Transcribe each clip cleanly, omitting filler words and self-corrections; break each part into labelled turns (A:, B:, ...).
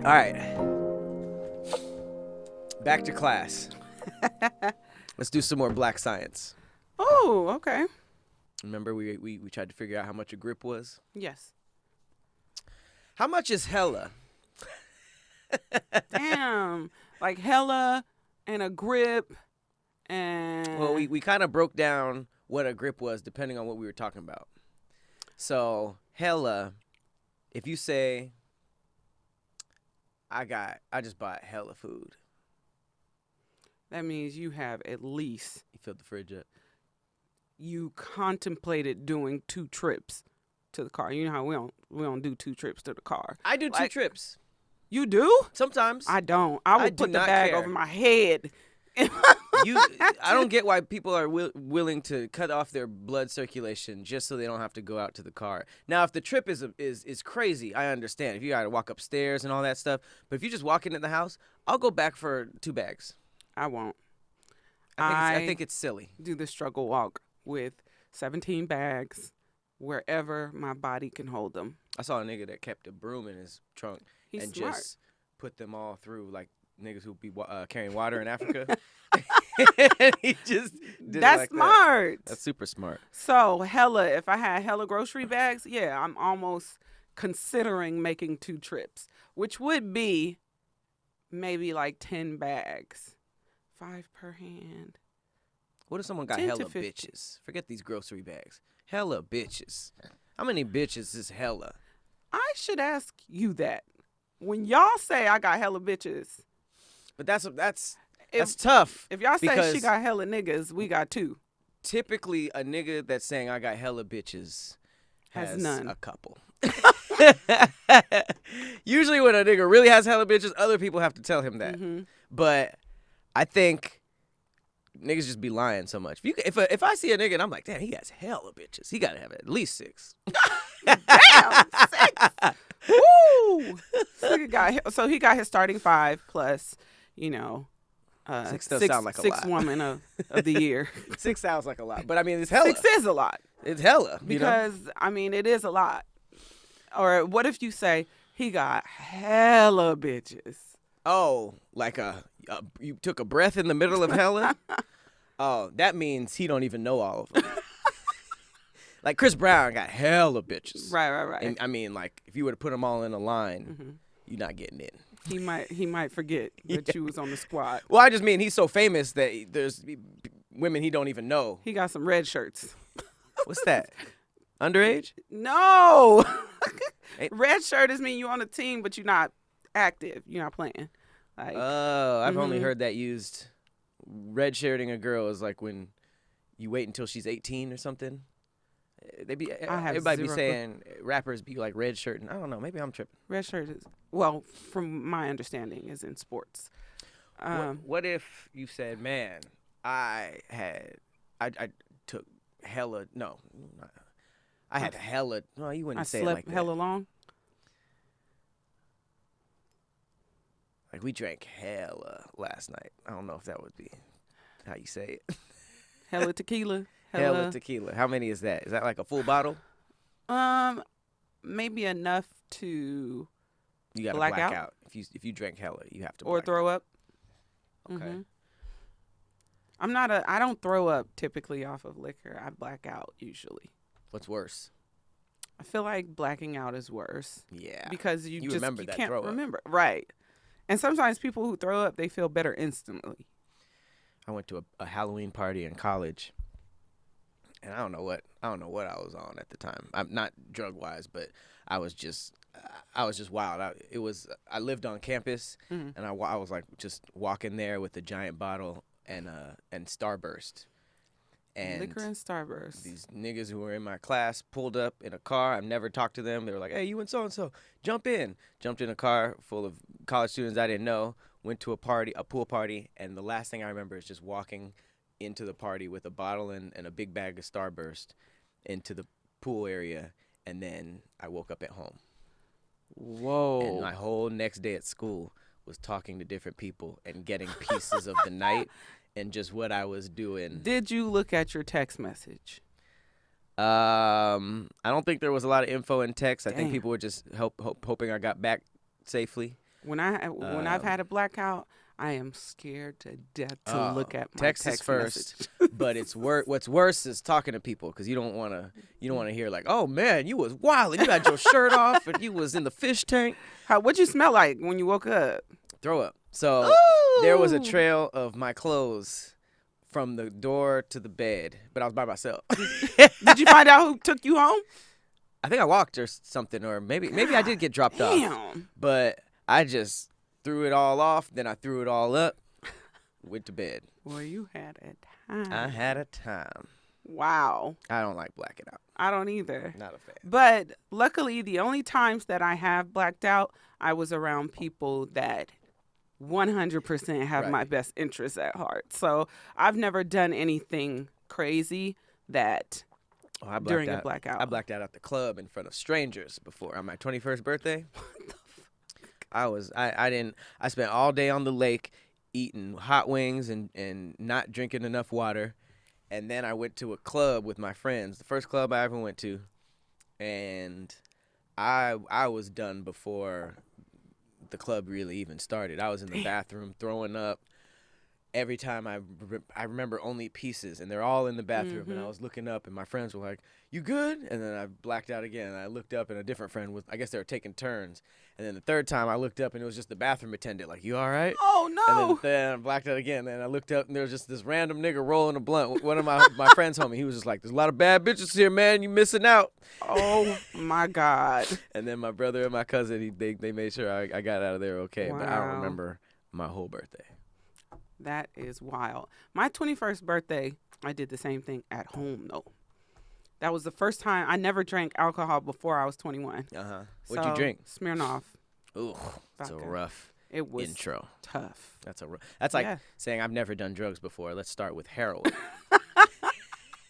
A: All right. Back to class. Let's do some more black science.
B: Oh, okay.
A: Remember we tried to figure out how much a grip was?
B: Yes.
A: How much is hella?
B: Damn. Like hella and a grip and...
A: Well, we kind of broke down what a grip was depending on what we were talking about. So, hella, if you say, I just bought hella food.
B: That means you have at least...
A: You filled the fridge up.
B: You contemplated doing 2 trips to the car. You know how we don't do 2 trips to the car.
A: I do 2 trips.
B: You do?
A: Sometimes.
B: I don't. I would put the bag over my head.
A: I don't get why people are willing to cut off their blood circulation just so they don't have to go out to the car. Now, if the trip is crazy, I understand. If you got to walk upstairs and all that stuff. But if you just walk into the house, I'll go back for 2 bags.
B: I won't.
A: I think it's silly.
B: Do the struggle walk with 17 bags wherever my body can hold them.
A: I saw a nigga that kept a broom in his trunk
B: He's
A: and
B: smart.
A: just put them all through like niggas who be carrying water in Africa. He just did
B: That's
A: it like
B: smart.
A: That's super smart.
B: So hella, if I had hella grocery bags, yeah, I'm almost considering making 2 trips, which would be maybe like 10 bags, 5 per hand.
A: What if someone got
B: 10 to
A: hella
B: 50.
A: bitches? Forget these grocery bags. Hella bitches. How many bitches is hella?
B: I should ask you that. When y'all say I got hella bitches,
A: But that's tough.
B: if y'all say
A: because
B: she got hella niggas, we got 2.
A: typically a nigga that's saying I got hella bitches
B: Has
A: has
B: none.
A: a couple. Usually when a nigga really has hella bitches, other people have to tell him that.
B: Mm-hmm.
A: But I think niggas just be lying so much. If I see a nigga and I'm like, damn, he has hella bitches, he gotta have at least 6.
B: Damn, 6. Woo! So he got his starting 5 plus,
A: 6 does sound like a
B: sixth
A: lot.
B: woman of the year.
A: 6 sounds like a lot, but I mean it's hella.
B: 6 is a lot
A: It's hella
B: because it is a lot. Or what if you say he got hella bitches?
A: Oh, like you took a breath in the middle of hella? Oh, that means he don't even know all of them. Like Chris Brown got hella bitches.
B: Right.
A: And I mean, like if you were to put them all in a line,
B: Mm-hmm.
A: you're not getting in.
B: He might forget that you was on the squad.
A: Well, I just mean he's so famous that there's women he don't even know.
B: He got some red shirts.
A: What's that? Underage?
B: No.
A: Hey.
B: Red shirt is mean you on a team, but you're not active. You're not playing. Like,
A: Oh, I've only
B: Mhm.
A: heard that used. Red shirting a girl is like when you wait until she's 18 or something.
B: have
A: Everybody be
B: zero
A: saying rappers be like red shirting. I don't know. Maybe I'm tripping.
B: red shirt is, well, from my understanding, is in sports.
A: What if you said, man, I took hella, no, I had hella, no, you
B: I
A: wouldn't say it
B: slept
A: like that.
B: hella long.
A: Like we drank hella last night. I don't know if that would be how you say it.
B: Hella tequila.
A: Hella tequila. How many is that? Is that like a full bottle?
B: Maybe enough to
A: You got to
B: Black
A: black
B: out?
A: out. If you drank hella, you have to
B: or
A: black
B: throw up.
A: out. Okay.
B: Mhm. I don't throw up typically off of liquor. I black out usually.
A: What's worse?
B: I feel like blacking out is worse
A: Yeah.
B: because you just
A: remember
B: you
A: that
B: can't
A: throw up.
B: remember. Right. And sometimes people who throw up, they feel better instantly.
A: I went to a Halloween party in college, and I don't know what I was on at the time. I'm not drug wise, but I was just wild. I lived on campus,
B: Mhm.
A: and I was like just walking there with a giant bottle and Starburst, and
B: Liquor and Starburst.
A: these niggas who were in my class pulled up in a car. I've never talked to them. They were like, "Hey, you and so and so, jump in." Jumped in a car full of college students I didn't know. Went to a pool party, and the last thing I remember is just walking into the party with a bottle and a big bag of Starburst into the pool area, and then I woke up at home.
B: Whoa.
A: And my whole next day at school was talking to different people and getting pieces of the night and just what I was doing.
B: Did you look at your text message?
A: I don't think there was a lot of info in text. I think
B: Damn.
A: people were just hoping I got back safely.
B: When I've had a blackout, I am scared to death to look at my
A: text
B: text
A: is first,
B: message.
A: but what's worse is talking to people because you don't want to hear like, oh man, you was wild and you had your shirt off and you was in the fish tank.
B: What'd you smell like when you woke up?
A: Throw up. So there was a trail of my clothes from the door to the bed, but I was by myself.
B: Did you find out who took you home?
A: I think I walked or something, or maybe I did get dropped off.
B: Damn.
A: But I just threw it all off, then I threw it all up, went to bed.
B: Well, you had a time.
A: I had a time.
B: Wow.
A: I don't like blacking out.
B: I don't either.
A: Not a fan.
B: But luckily, the only times that I have blacked out, I was around people that 100% have
A: Right.
B: my best interests at heart. So I've never done anything crazy that
A: Oh, I blacked
B: during
A: out.
B: a blackout.
A: I blacked out at the club in front of strangers before on my 21st birthday. I spent all day on the lake eating hot wings and not drinking enough water. And then I went to a club with my friends, the first club I ever went to. And I was done before the club really even started. I was in the bathroom throwing up. Every time I remember only pieces, and they're all in the bathroom. And I was looking up, and my friends were like, "You good?" And then I blacked out again. And I looked up, and a different friend was. I guess they were taking turns. And then the third time I looked up, and it was just the bathroom attendant, like, "You all right?"
B: Oh, no.
A: And then I blacked out again. And I looked up, and there was just this random nigga rolling a blunt. One of my friends told me, he was just like, "There's a lot of bad bitches here, man. You missing out."
B: Oh, my God.
A: And then my brother and my cousin, they made sure I got out of there okay. But I don't
B: Wow.
A: remember my whole birthday.
B: That is wild. My 21st birthday, I did the same thing at home, though. That was the first time. I never drank alcohol before I was 21.
A: What'd you drink?
B: Smirnoff.
A: Ooh, that's a
B: Vodka.
A: rough
B: It was
A: intro.
B: tough.
A: That's like
B: Yeah.
A: saying I've never done drugs before. Let's start with heroin.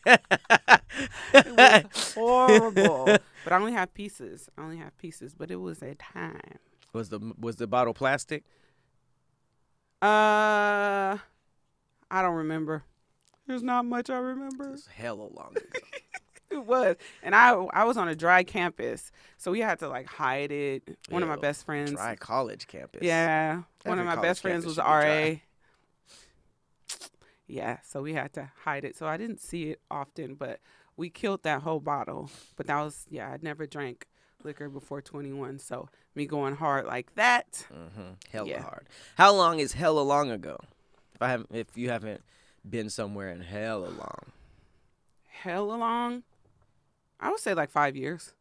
B: It was horrible. But I only have pieces. But it was a time.
A: Was the bottle plastic?
B: I don't remember. There's not much I remember.
A: It's hella long ago.
B: It was. And I was on a dry campus, so we had to like hide it. One of my
A: Ew,
B: best friends.
A: Dry college campus.
B: Yeah. One
A: Every
B: of my
A: college
B: best friends
A: campus
B: was
A: should be
B: RA.
A: dry.
B: Yeah, so we had to hide it. So I didn't see it often, but we killed that whole bottle. But that was, I never drank liquor before 21. So me going hard like that.
A: Hella
B: Yeah.
A: hard. How long is hella long ago? If you haven't been somewhere in hella long.
B: Hella long. I would say like 5 years.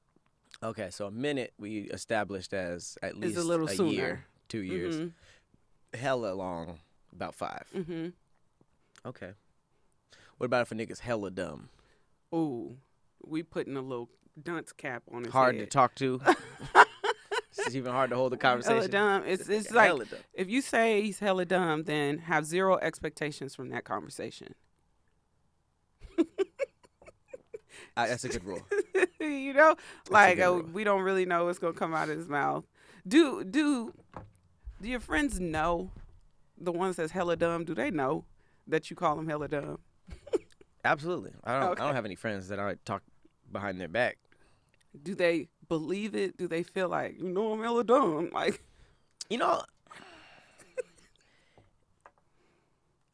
A: Okay, so a minute we established as at least
B: a little sooner.
A: year, 2 years. Hella long, about 5.
B: Mm-hmm.
A: Okay. What about if a nigga's hella dumb?
B: Ooh, we putting a little dunce cap on his
A: Hard
B: head.
A: to talk to. It's even hard to hold a conversation.
B: Hella dumb. It's
A: Nigga
B: like
A: hella dumb.
B: if you say he's hella dumb, then have zero expectations from that conversation.
A: That's a good rule.
B: You know, like
A: good rule.
B: we don't really know what's gonna come out of his mouth. Do your friends know? The ones that's hella dumb, do they know that you call them hella dumb?
A: Absolutely. I don't
B: Okay.
A: have any friends that I talk behind their back.
B: Do they believe it? Do they feel like I'm hella dumb? Like,
A: You know,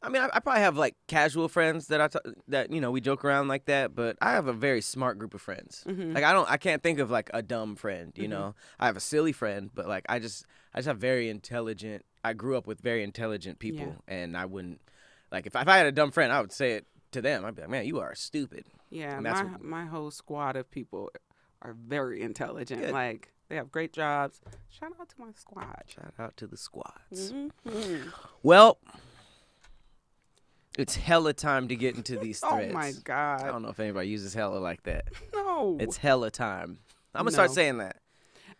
A: I mean, I probably have like casual friends that that we joke around like that, but I have a very smart group of friends.
B: Mhm.
A: Like I can't think of like a dumb friend. You
B: Mhm.
A: know, I have a silly friend, but like I just have very intelligent. I grew up with very intelligent people, and I wouldn't like if I had a dumb friend, I would say it to them. I'd be like, man, you are stupid.
B: yeah,
A: And that's
B: my whole squad of people are very intelligent.
A: Good.
B: Like, they have great jobs. Shout out to my squad.
A: Shout out to the squads.
B: Mhm.
A: Well, it's hella time to get into these
B: Oh
A: threads.
B: my
A: I
B: God.
A: don't know if anybody uses hella like that.
B: No.
A: It's hella time. I'm gonna start
B: No.
A: saying that.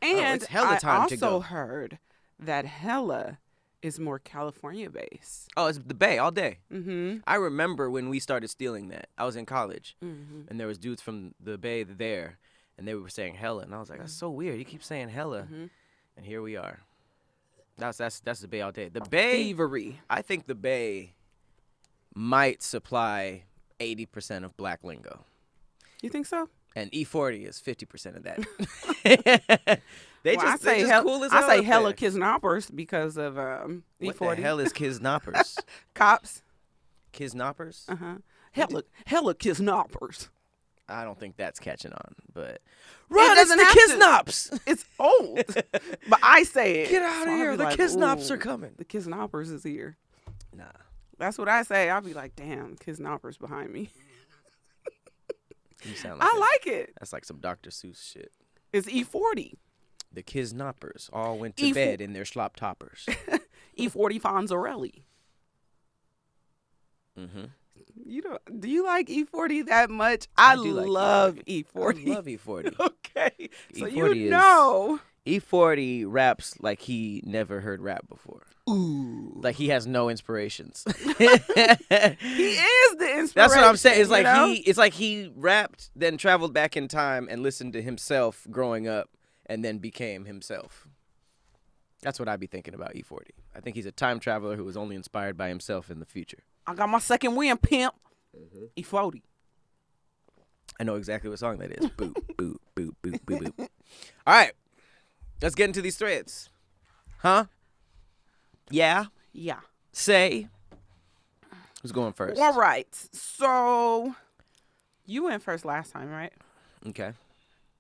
B: And
A: it's hella time
B: I
A: to
B: also
A: go.
B: heard that hella is more California based.
A: Oh, it's the Bay all day.
B: Mm-hmm.
A: I remember when we started stealing that. I was in college,
B: Mm-hmm.
A: and there was dudes from the Bay there, and they were saying hella, and I was like, that's so weird. You keep saying hella,
B: Mm-hmm.
A: and here we are. That's the Bay all day. The Bay,
B: Thievery.
A: I think the Bay might supply 80% of black lingo.
B: You think so?
A: And E40 is 50% of that. They
B: Well,
A: they just cool as hell.
B: I say
A: up
B: hella
A: there.
B: kiznappers because of E40.
A: What the hell is kiznappers?
B: Cops.
A: Kiznappers?
B: Hella kiznappers.
A: I don't think that's catching on, but
B: doesn't have
A: it's
B: to.
A: the kiznaps.
B: It's old, but I say it.
A: Get out
B: So
A: of
B: I'll
A: here!
B: be
A: The
B: like,
A: kiznaps
B: "Ooh,
A: are coming.
B: The kiznappers is here."
A: Nah,
B: That's what I say. I'll be like, "Damn, kiznappers behind me."
A: you sound like
B: I like it.
A: That's like some Dr. Seuss shit.
B: It's E40.
A: The kiznappers all went to
B: E4
A: bed in their slop toppers.
B: E40 Fonzarelli.
A: Mm-hmm.
B: Do you like E40 that much? I
A: do like
B: love
A: E40.
B: E40.
A: I love E40.
B: Okay. So
A: E40
B: you know.
A: E40 raps like he never heard rap before.
B: Ooh.
A: Like he has no inspirations.
B: He is the inspiration.
A: That's what I'm saying. It's
B: you
A: like
B: know?
A: it's like he rapped, then traveled back in time and listened to himself growing up, and then became himself. That's what I'd be thinking about E40. I think he's a time traveler who was only inspired by himself in the future.
B: I got my second win, pimp. E40.
A: I know exactly what song that is. Boop, boop, boop, boop, boop, boop. All right. Let's get into these threads. Huh? Yeah?
B: Yeah.
A: Say. Who's going first?
B: All right. So you went first last time, right?
A: Okay.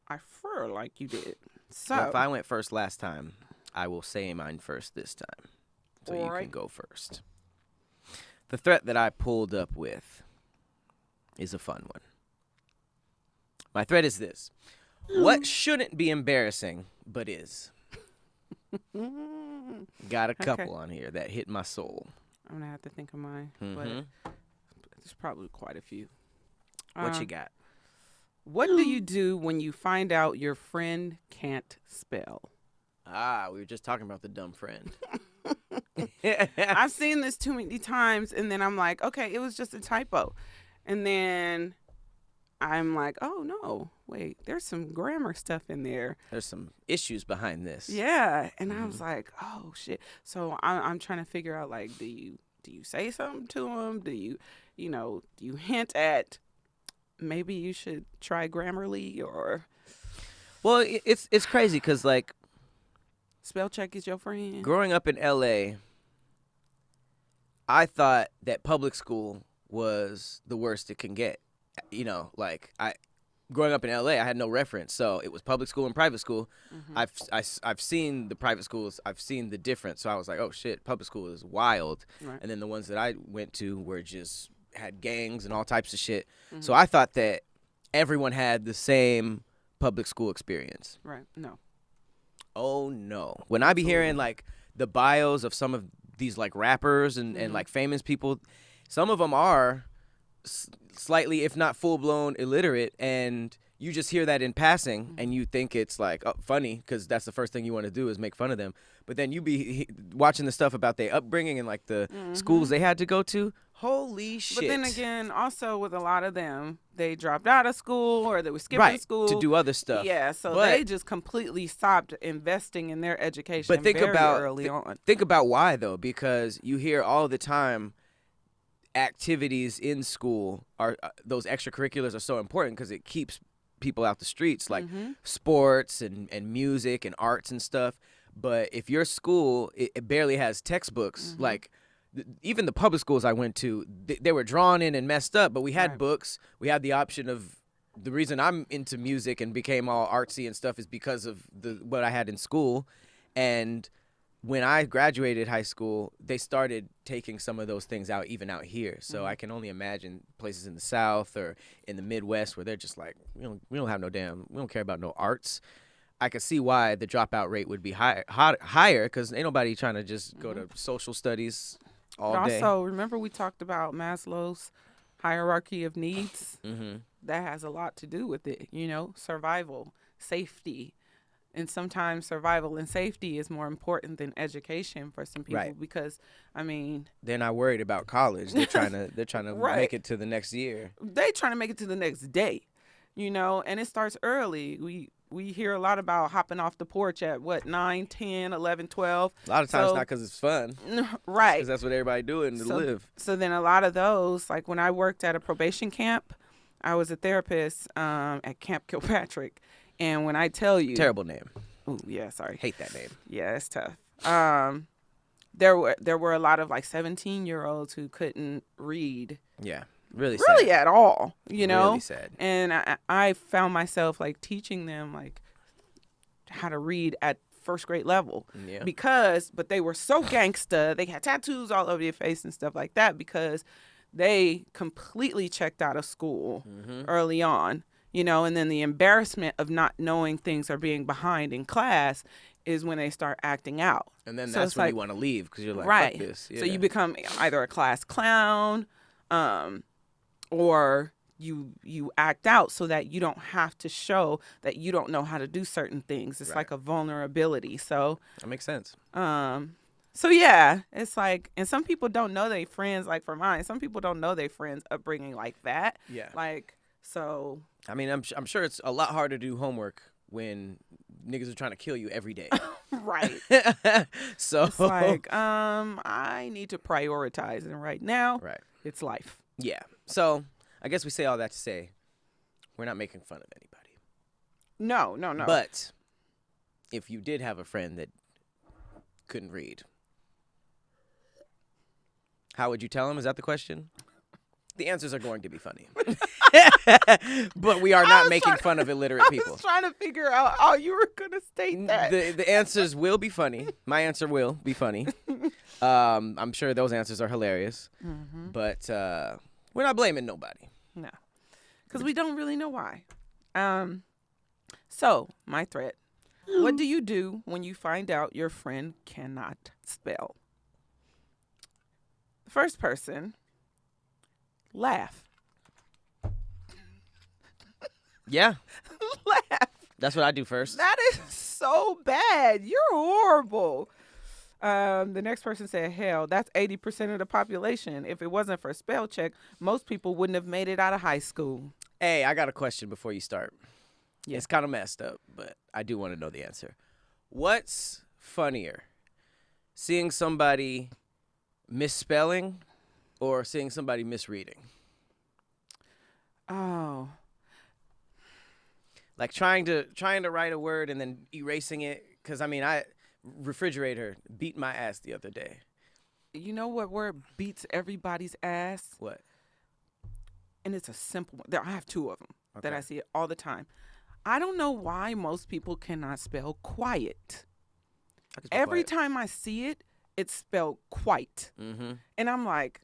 B: I feel like you did. So
A: Well, if I went first last time, I will say mine first this time. So you
B: Alright.
A: can go first. The threat that I pulled up with is a fun one. My threat is this. What shouldn't be embarrassing, but is? Got a couple on here that hit my soul.
B: I'm gonna have to think of mine, but
A: Mhm.
B: there's probably quite a few.
A: What you got?
B: What do you do when you find out your friend can't spell?
A: We were just talking about the dumb friend.
B: I've seen this too many times, and then I'm like, okay, it was just a typo. And then I'm like, oh, no, wait, there's some grammar stuff in there.
A: There's some issues behind this.
B: Yeah. And I was like, oh, shit. So I'm trying to figure out, like, do you say something to him? Do you hint at maybe you should try Grammarly or
A: Well, it's crazy because, like,
B: spell check is your friend?
A: growing up in L.A., I thought that public school was the worst it can get. You know, like, growing up in L.A., I had no reference. So it was public school and private school. I've seen the private schools. I've seen the difference. So I was like, oh, shit, public school is wild.
B: Right.
A: And then the ones that I went to were just had gangs and all types of shit. So I thought that everyone had the same public school experience.
B: Right. No.
A: Oh, no. When I be hearing, like, the bios of some of these, like, rappers and like, famous people, some of them are slightly, if not full-blown, illiterate, and you just hear that in passing, and you think it's, like, funny, because that's the first thing you want to do is make fun of them. But then you be watching the stuff about their upbringing and, like, the schools they had to go to. Holy shit.
B: But then again, also with a lot of them, they dropped out of school or they were skipping school
A: to do other stuff.
B: Yeah, so
A: But
B: they just completely stopped investing in their education.
A: But think
B: very
A: about
B: early on.
A: Think about why though, because you hear all the time activities in school are those extracurriculars are so important because it keeps people out the streets, like sports and music and arts and stuff. But if your school it barely has textbooks, like even the public schools I went to, they were drawn in and messed up, but we had books. We had the option of the reason I'm into music and became all artsy and stuff is because of what I had in school. And when I graduated high school, they started taking some of those things out, even out here. So I can only imagine places in the South or in the Midwest where they're just like, we don't have no we don't care about no arts. I could see why the dropout rate would be higher because ain't nobody trying to just go to social studies all day.
B: Also, remember we talked about Maslow's hierarchy of needs? That has a lot to do with it, survival, safety. And sometimes survival and safety is more important than education for some people because, I mean,
A: they're not worried about college. They're trying to make it to the next year.
B: They trying to make it to the next day, and it starts early. We hear a lot about hopping off the porch at 9, 10, 11, 12.
A: A lot of times not because it's fun.
B: Right.
A: Because that's what everybody doing to live.
B: So then a lot of those, like when I worked at a probation camp, I was a therapist at Camp Kilpatrick, and when I tell you,
A: Terrible name.
B: oh yeah, sorry,
A: Hate that name.
B: yeah, it's tough. There were a lot of like 17-year-olds who couldn't read
A: Yeah. Really
B: really
A: sad.
B: at all, you know.
A: Really sad.
B: And I found myself like teaching them like how to read at first grade level
A: Yeah.
B: but they were so gangsta. They had tattoos all over their face and stuff like that because they completely checked out of school early on, you know, and then the embarrassment of not knowing things are being behind in class is when they start acting out.
A: And then
B: So
A: that's
B: it's
A: when
B: like,
A: you want to leave because you're like,
B: right.
A: fuck this.
B: So
A: Yeah.
B: you become either a class clown, or you act out so that you don't have to show that you don't know how to do certain things. It's
A: Right.
B: like a vulnerability. So
A: That makes sense.
B: so yeah, it's like, and some people don't know they friends. Like for mine, some people don't know they friends upbringing like that.
A: Yeah.
B: Like so.
A: I mean, I'm sure it's a lot harder to do homework when niggas are trying to kill you every day.
B: Right.
A: So
B: It's like I need to prioritize, and right now,
A: right.
B: it's life.
A: Yeah. So I guess we say all that to say we're not making fun of anybody.
B: No.
A: But if you did have a friend that couldn't read, how would you tell him? Is that the question? The answers are going to be funny. But we are not making fun of illiterate
B: I
A: people.
B: was trying to figure out how you were gonna state that.
A: The answers will be funny. My answer will be funny. I'm sure those answers are hilarious. But we're not blaming nobody.
B: No, because we don't really know why. So my threat. What do you do when you find out your friend cannot spell? The first person, laugh.
A: Yeah,
B: Laugh.
A: that's what I do first.
B: That is so bad. You're horrible. The next person said, hell, that's 80% of the population. If it wasn't for spell check, most people wouldn't have made it out of high school.
A: Hey, I got a question before you start.
B: Yeah.
A: It's kind of messed up, but I do want to know the answer. What's funnier, seeing somebody misspelling or seeing somebody misreading?
B: Oh.
A: Like trying to write a word and then erasing it. Because, I mean, refrigerator beat my ass the other day.
B: You know what word beats everybody's ass?
A: What?
B: And it's a simple one. I have two of them that
A: Okay.
B: I see it all the time. I don't know why most people cannot spell quiet.
A: I can spell
B: Every
A: quiet.
B: time I see it, it's spelled quite.
A: Mm-hmm.
B: And I'm like,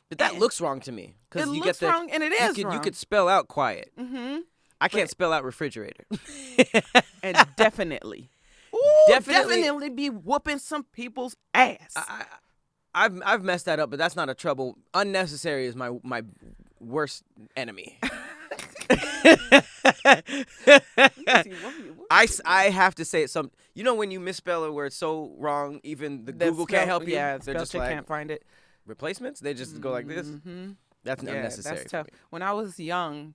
A: But that
B: Eh.
A: looks wrong to me.
B: it
A: you
B: looks
A: get the,
B: wrong and it is wrong.
A: You could spell out quiet.
B: Mm-hmm.
A: I can't spell out refrigerator.
B: And definitely. Ooh,
A: Definitely.
B: definitely be whooping some people's ass.
A: I've messed that up, but that's not a trouble. Unnecessary is my worst enemy. I have to say it some. You know when you misspell a word so wrong, even the Google can't help you.
B: Yeah,
A: They're
B: spell
A: just
B: check
A: like
B: can't find it.
A: replacements. They just go like this.
B: Mm-hmm.
A: That's
B: Yeah,
A: unnecessary.
B: that's
A: for
B: tough.
A: me.
B: When I was young,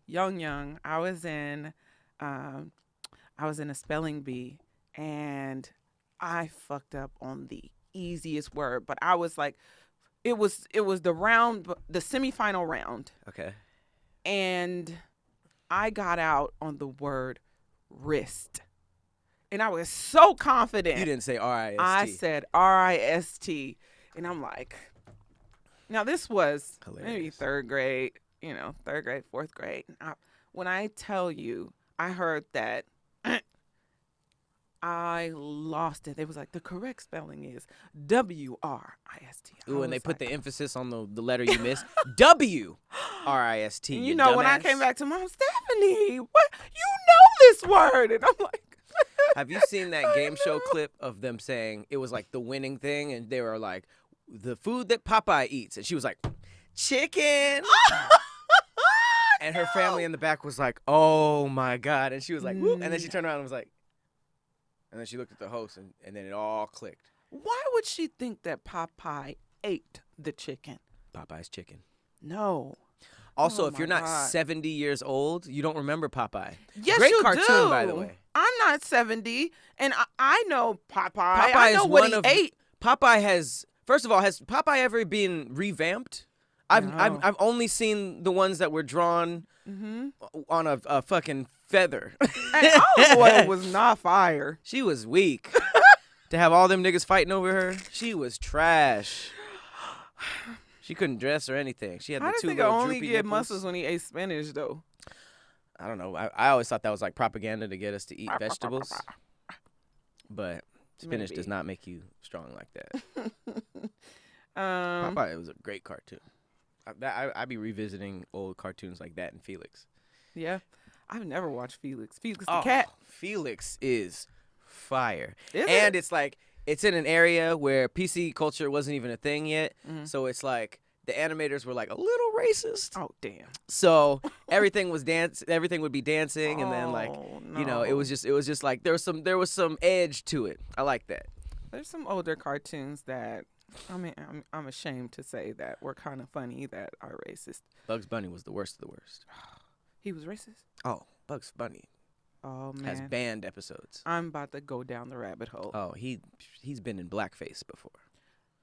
B: I was in a spelling bee, and I fucked up on the easiest word. But I was like, it was the semifinal round,
A: Okay.
B: and I got out on the word wrist, and I was so confident.
A: You didn't say R-I-S-T.
B: I said RIST, and I'm like, now this was maybe
A: Hilarious.
B: third grade, fourth grade. When I tell you, I heard that, I lost it. It was like, the correct spelling is WRIST.
A: Ooh, and they put the emphasis on the letter you missed. W-R-I-S-T.
B: You know, when I came back to Mom, Stephanie, what? You know this word. And I'm like.
A: Have you seen that game show clip of them saying it was like the winning thing, and they were like, the food that Popeye eats, and she was like, chicken. And her family in the back was like, oh my God, and she was like, whoop, and then she turned around and was like, and then she looked at the host, and then it all clicked.
B: Why would she think that Popeye ate the chicken?
A: Popeye's chicken.
B: No.
A: Also,
B: Oh
A: if you're
B: my
A: not
B: God.
A: 70 years old, you don't remember Popeye.
B: Yes,
A: Great
B: you
A: cartoon,
B: do.
A: by the way.
B: I'm not 70, and I know Popeye.
A: Popeye
B: I
A: is
B: know what
A: one
B: he
A: of
B: ate.
A: Popeye has. First of all, has Popeye ever been revamped?
B: No.
A: I've only seen the ones that were drawn on a fucking feather.
B: And Olive Oil was not fire.
A: She was weak. To have all them niggas fighting over her, she was trash. She couldn't dress or anything. She had
B: How
A: the
B: does
A: two
B: he
A: little
B: only
A: droopy
B: get
A: nipples.
B: muscles when he ate spinach though?
A: I don't know. I always thought that was like propaganda to get us to eat vegetables. But spinach
B: Maybe.
A: does not make you strong like that.
B: Um,
A: Popeye was a great cartoon. I be revisiting old cartoons like that and Felix.
B: yeah. I've never watched Felix. Felix the cat.
A: Felix is fire.
B: Is
A: And
B: it?
A: it's like, it's in an area where PC culture wasn't even a thing yet.
B: Mhm.
A: So it's like, the animators were like a little racist.
B: Oh damn.
A: So everything was everything would be dancing. And then like,
B: Oh,
A: you know, it
B: no.
A: was just like, there was some edge to it. I like that.
B: There's some older cartoons that I mean I'm ashamed to say that were kind of funny that are racist.
A: Bugs Bunny was the worst of the worst.
B: He was racist.
A: Oh, Bugs Bunny
B: Oh
A: has
B: man.
A: banned episodes.
B: I'm about to go down the rabbit hole.
A: Oh, he's been in blackface before.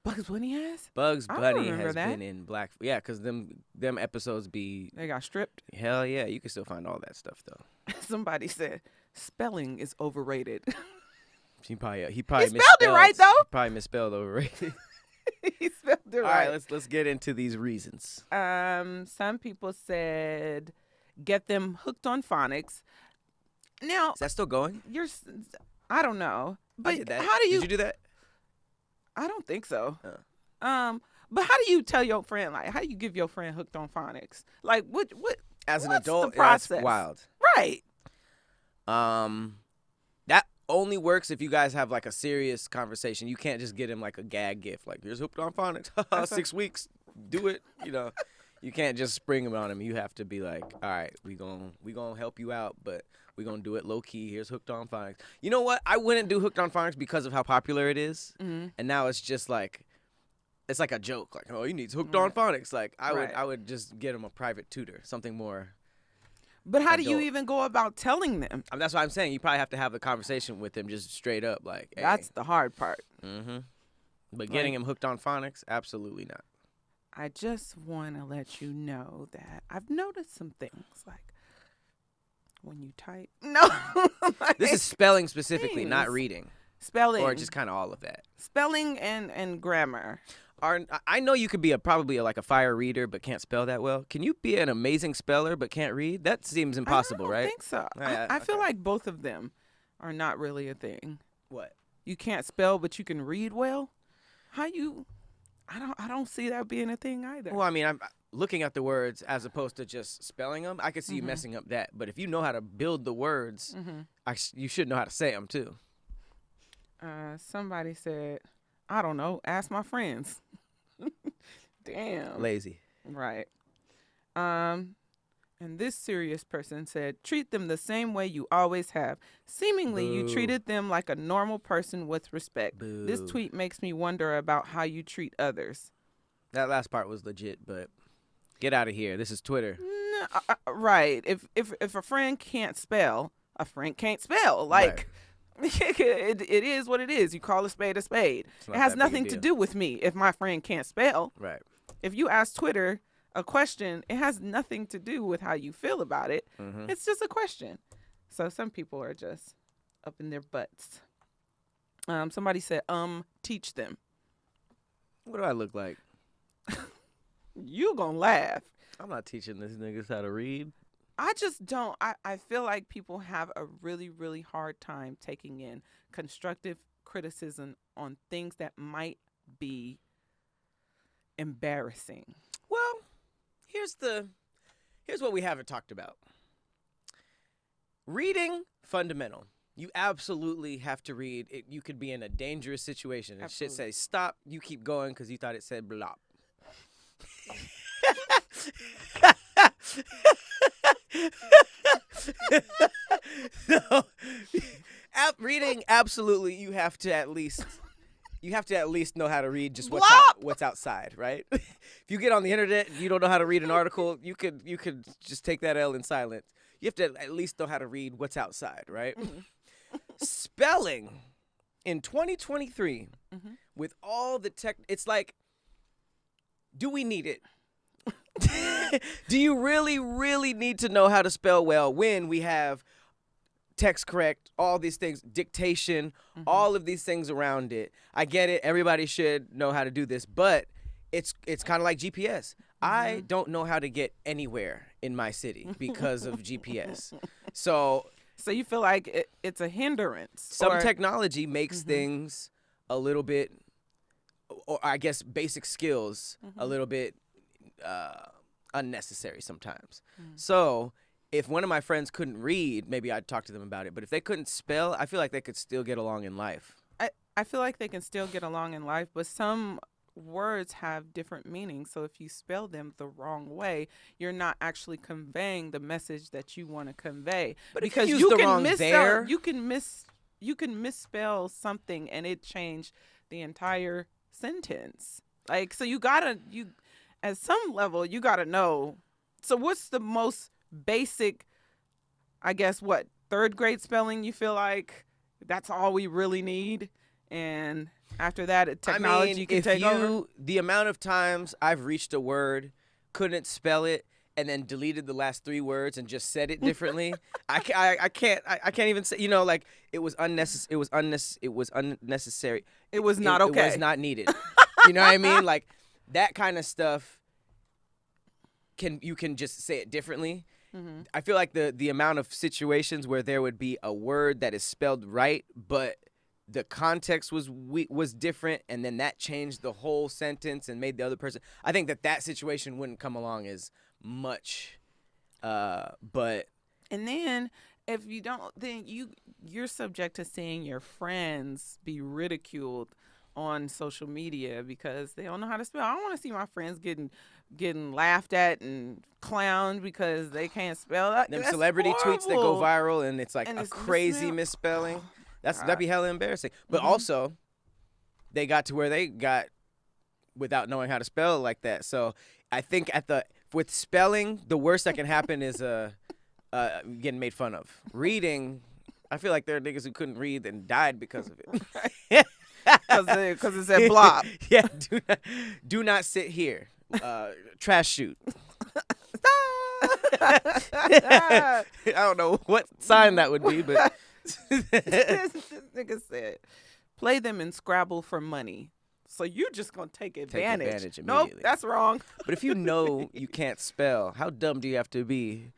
B: Bugs Bunny has?
A: Bugs
B: I
A: Bunny
B: remember
A: has
B: that.
A: been in black. Yeah, because them episodes be
B: They got stripped.
A: hell yeah. You can still find all that stuff though.
B: Somebody said spelling is overrated.
A: He probably
B: spelled it right, though.
A: He probably misspelled overrated.
B: He spelled it
A: All
B: right.
A: right, let's get into these reasons.
B: Some people said get them hooked on phonics. Now,
A: Is that still going?
B: I don't know. But
A: I did that.
B: how do
A: Did you do that?
B: I don't think so.
A: Oh.
B: But how do you tell your friend, like, how do you give your friend hooked on phonics? Like, what
A: As an
B: what's the
A: adult,
B: process?
A: that's wild.
B: Right.
A: That only works if you guys have like a serious conversation. You can't just get him like a gag gift, like here's hooked on phonics. 6 weeks, do it. You know, you can't just spring them on him. You have to be like, all right, we gonna help you out, but we gonna do it low key. Here's hooked on phonics. You know what? I wouldn't do hooked on phonics because of how popular it is, and now it's just like. It's like a joke, like, oh, he needs hooked on phonics. Like, I would just get him a private tutor, something more.
B: But how do you
A: Adult.
B: even go about telling them?
A: That's what I'm saying. You probably have to have a conversation with him just straight up, like, hey.
B: That's the hard part.
A: But getting him hooked on phonics, absolutely not.
B: I just want to let you know that I've noticed some things, like when you type. No. Like,
A: This is spelling specifically, not
B: things.
A: reading.
B: spelling.
A: Or just kind of all of that.
B: spelling and grammar.
A: I know you could be probably a fire reader but can't spell that well. Can you be an amazing speller but can't read? That seems impossible,
B: I don't
A: right?
B: think so.
A: Yeah,
B: I feel
A: okay.
B: like both of them are not really a thing.
A: What?
B: You can't spell, but you can read well. How you? I don't see that being a thing either.
A: Well, I mean, I'm looking at the words as opposed to just spelling them. I could see you messing up that. But if you know how to build the words, you should know how to say them too.
B: Somebody said, I don't know. Ask my friends. Damn.
A: Lazy.
B: Right. And this serious person said, treat them the same way you always have. Seemingly, you
A: Boo.
B: treated them like a normal person with respect. This
A: Boo.
B: tweet makes me wonder about how you treat others.
A: That last part was legit, but get out of here. This is Twitter.
B: No, right. If a friend can't spell, a friend can't spell. Like, it is what it is. You call a spade a spade.
A: not
B: It has
A: that big a
B: nothing to
A: deal.
B: do with me if my friend can't spell.
A: Right.
B: If you ask Twitter a question, it has nothing to do with how you feel about it. It's just a question. So some people are just up in their butts. Somebody said, teach them.
A: What do I look like?
B: You gonna laugh.
A: I'm not teaching these niggas how to read.
B: I just don't. I feel like people have a really, really hard time taking in constructive criticism on things that might be embarrassing.
A: Well, here's what we haven't talked about. Reading, fundamental. You absolutely have to read. You could be in a dangerous situation and shit
B: Absolutely.
A: says stop. You keep going because you thought it said blop. So, reading, absolutely, you have to at least know how to read just what's outside, right? If you get on the internet and you don't know how to read an article, you could just take that L in silence. You have to at least know how to read what's outside, right? Spelling in 2023 with all the tech, it's like, do we need it? Do you really, really need to know how to spell well when we have text correct, all these things, dictation, all of these things around it? I get it. Everybody should know how to do this, but it's kind of like GPS. I don't know how to get anywhere in my city because of GPS. So
B: you feel like it's a hindrance.
A: some technology makes things a little bit, or I guess basic skills, a little bit unnecessary sometimes. So if one of my friends couldn't read, maybe I'd talk to them about it. But if they couldn't spell, I feel like they could still get along in life.
B: I feel like they can still get along in life, but some words have different meanings. So if you spell them the wrong way, you're not actually conveying the message that you want to convey.
A: But
B: because
A: if you use the wrong there,
B: you can misspell something and it changed the entire sentence. Like, so you at some level you gotta know. So what's the most basic, I guess, what, third grade spelling you feel like that's all we really need? And after that, technology can take over?
A: The amount of times I've reached a word, couldn't spell it, and then deleted the last 3 words and just said it differently. I can't even say, like it was unnecessary. It was unnecessary.
B: It was not okay.
A: It was not needed. You know what I mean? Like that kind of stuff. You can just say it differently. I feel like the amount of situations where there would be a word that is spelled right, but the context was different, and then that changed the whole sentence and made the other person. I think that situation wouldn't come along as much. But
B: and then if you don't, then you're subject to seeing your friends be ridiculed on social media because they don't know how to spell. I don't want to see my friends getting laughed at and clowned because they can't spell. Them
A: That's celebrity
B: horrible.
A: Tweets that go viral and it's like
B: and
A: a
B: it's
A: crazy misspelling. That'd be hella embarrassing. But
B: Mhm.
A: also, they got to where they got without knowing how to spell like that. So I think with spelling, the worst that can happen is getting made fun of. Reading, I feel like there are niggas who couldn't read and died because of it.
B: Because it said blob.
A: Yeah, do not sit here. Trash shoot. I don't know what sign that would be, but
B: This nigga said, play them in Scrabble for money. So you just gonna take advantage. Nope,
A: immediately.
B: that's wrong.
A: But if you know you can't spell, how dumb do you have to be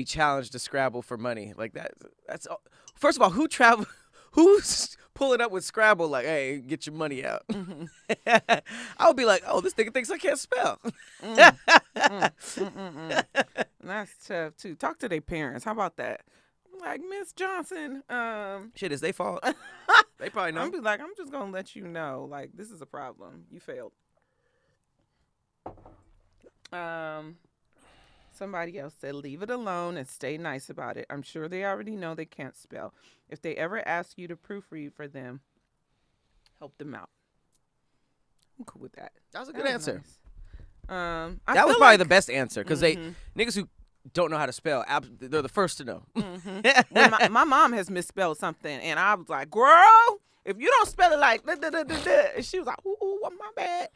A: challenged to Scrabble for money? Like that's all. First of all, who's pulling up with Scrabble like, hey, get your money out? I would be like, oh, this nigga thinks I can't spell.
B: That's tough too. Talk to their parents. How about that? Like, Miss Johnson,
A: Shit, it's their fault. They probably know.
B: I'm be like, I'm just gonna let you know, like, this is a problem. You failed. Somebody else said, leave it alone and stay nice about it. I'm sure they already know they can't spell. If they ever ask you to proofread for them, help them out. I'm cool with that.
A: That was a good answer.
B: Nice.
A: That was probably the best answer because niggas who don't know how to spell, they're the first to know.
B: When my mom has misspelled something, and I was like, girl, if you don't spell it like da, da, da, da, da, and she was like, ooh, my bad.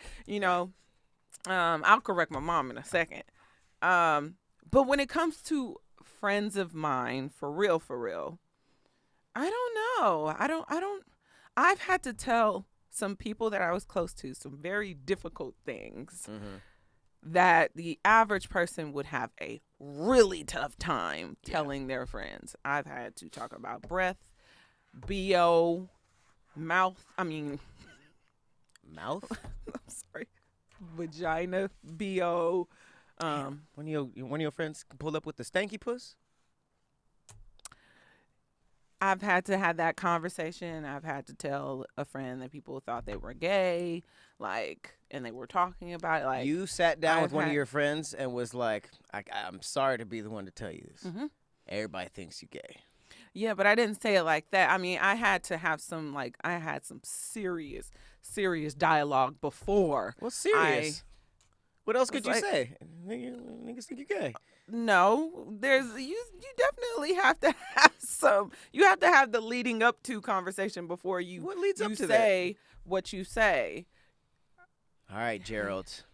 B: I'll correct my mom in a second. But when it comes to friends of mine, for real, I don't know. I've had to tell some people that I was close to some very difficult things that the average person would have a really tough time telling their friends. I've had to talk about breath, BO, mouth. I'm sorry. Vagina, BO.
A: One of your friends pulled up with the stanky puss?
B: I've had to have that conversation. I've had to tell a friend that people thought they were gay, and they were talking about it. Like,
A: you sat down with one of your friends and was like, I'm sorry to be the one to tell you this. Everybody thinks you gay.
B: Yeah, but I didn't say it like that. I mean, I had to have some, serious dialogue before.
A: Well, serious. What else could you say? Niggas think you gay.
B: No, you definitely have to have some. You have to have the leading up to conversation before you.
A: What leads up to
B: say
A: that?
B: What you say.
A: All right, Gerald.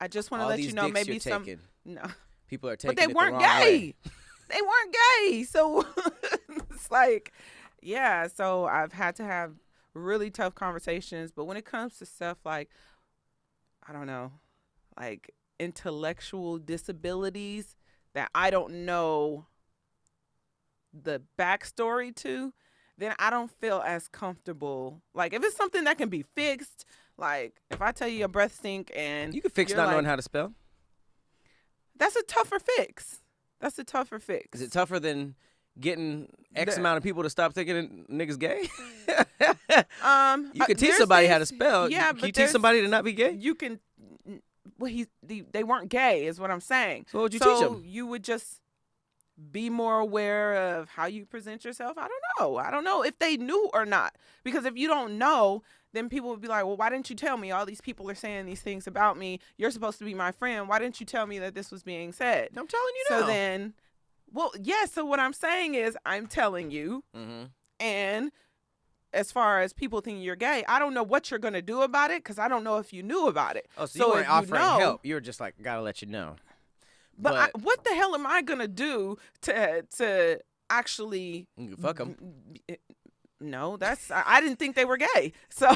B: I just want to
A: All
B: let
A: these
B: you know
A: dicks
B: maybe
A: you're
B: some.
A: taking,
B: No,
A: people are
B: but
A: taking
B: they
A: it
B: weren't
A: the wrong
B: gay.
A: way.
B: They weren't gay. So it's like, yeah. So I've had to have really tough conversations. But when it comes to stuff like, I don't know, like intellectual disabilities that I don't know the backstory to, then I don't feel as comfortable. Like if it's something that can be fixed, like if I tell you your breath stink and
A: You can fix
B: you're
A: not
B: like,
A: knowing how to spell.
B: that's a tougher fix. That's a tougher fix.
A: Is it tougher than getting X
B: The-
A: amount of people to stop thinking niggas gay? You can teach
B: there's
A: somebody how to
B: things-
A: spell.
B: Yeah,
A: Can
B: but
A: you teach somebody to not be gay?
B: You can. Well, they weren't gay, is what I'm saying.
A: So what would you teach
B: So
A: them?
B: you would just be more aware of how you present yourself. I don't know. I don't know if they knew or not. Because if you don't know, then people would be like, well, why didn't you tell me? All these people are saying these things about me. You're supposed to be my friend. Why didn't you tell me that this was being said?
A: I'm telling you
B: So
A: now.
B: then, well, yeah. So what I'm saying is I'm telling you.
A: Mm-hmm.
B: And as far as people thinking you're gay, I don't know what you're going to do about it because I don't know if you knew about it.
A: Oh, so
B: So
A: you
B: if
A: weren't
B: you
A: offering
B: know-
A: help. You were just like, gotta let you know.
B: But what the hell am I going to do to actually
A: you can fuck them.
B: No, I didn't think they were gay. So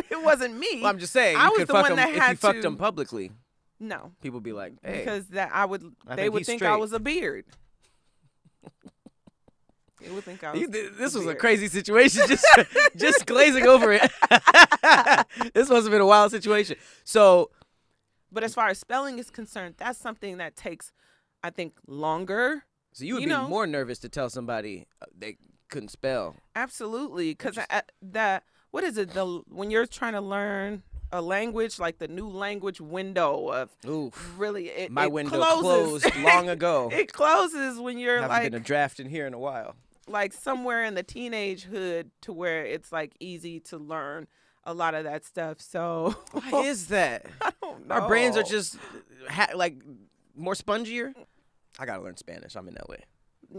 B: it wasn't me.
A: Well, I'm just saying,
B: I
A: you
B: was
A: could
B: the
A: fuck
B: one
A: them
B: that
A: if you
B: had
A: fucked
B: to-
A: them publicly.
B: No,
A: People be like, hey.
B: because they
A: I
B: would
A: think he's
B: think I
A: straight.
B: was a beard. They would think I was.
A: This was a
B: beard.
A: crazy situation. Just glazing over it. This must have been a wild situation. So,
B: But as far as spelling is concerned, that's something that takes, I think, longer.
A: so you would
B: You
A: be
B: know-
A: more nervous to tell somebody they couldn't spell.
B: Absolutely, because that what is it? When you're trying to learn a language, like the new language window of
A: Oof.
B: really, it
A: My
B: it
A: window
B: closes.
A: closed long ago.
B: It closes when you're
A: Haven't
B: like
A: been a draft in here in a while.
B: somewhere in the teenage hood to where it's like easy to learn a lot of that stuff. So
A: Why is that?
B: I don't know.
A: Our brains are just like more spongier. I gotta learn Spanish. I'm in LA.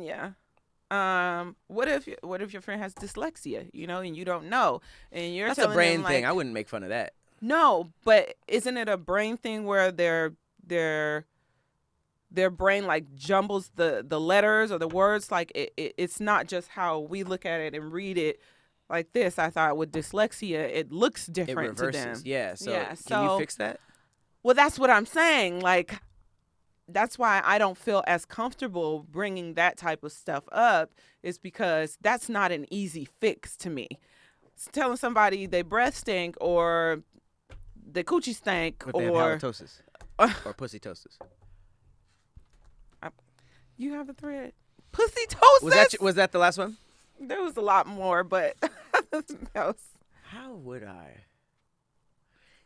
B: Yeah. What if your friend has dyslexia, and you don't know, and you're
A: That's a
B: telling
A: brain
B: them,
A: thing.
B: like,
A: I wouldn't make fun of that.
B: No, but isn't it a brain thing where their brain like jumbles the letters or the words? Like it's not just how we look at it and read it like this. I thought with dyslexia, it looks
A: It
B: different to them.
A: reverses. Yeah. So
B: Yeah,
A: can
B: so-
A: you fix that?
B: Well, that's what I'm saying. Like, that's why I don't feel as comfortable bringing that type of stuff up, is because that's not an easy fix to me. Telling somebody they breath stink or the coochie stank
A: But they have
B: or
A: halitosis or pussytosis.
B: you have the thread. Pussytosis.
A: Was that the last one?
B: There was a lot more, but that was,
A: How would I?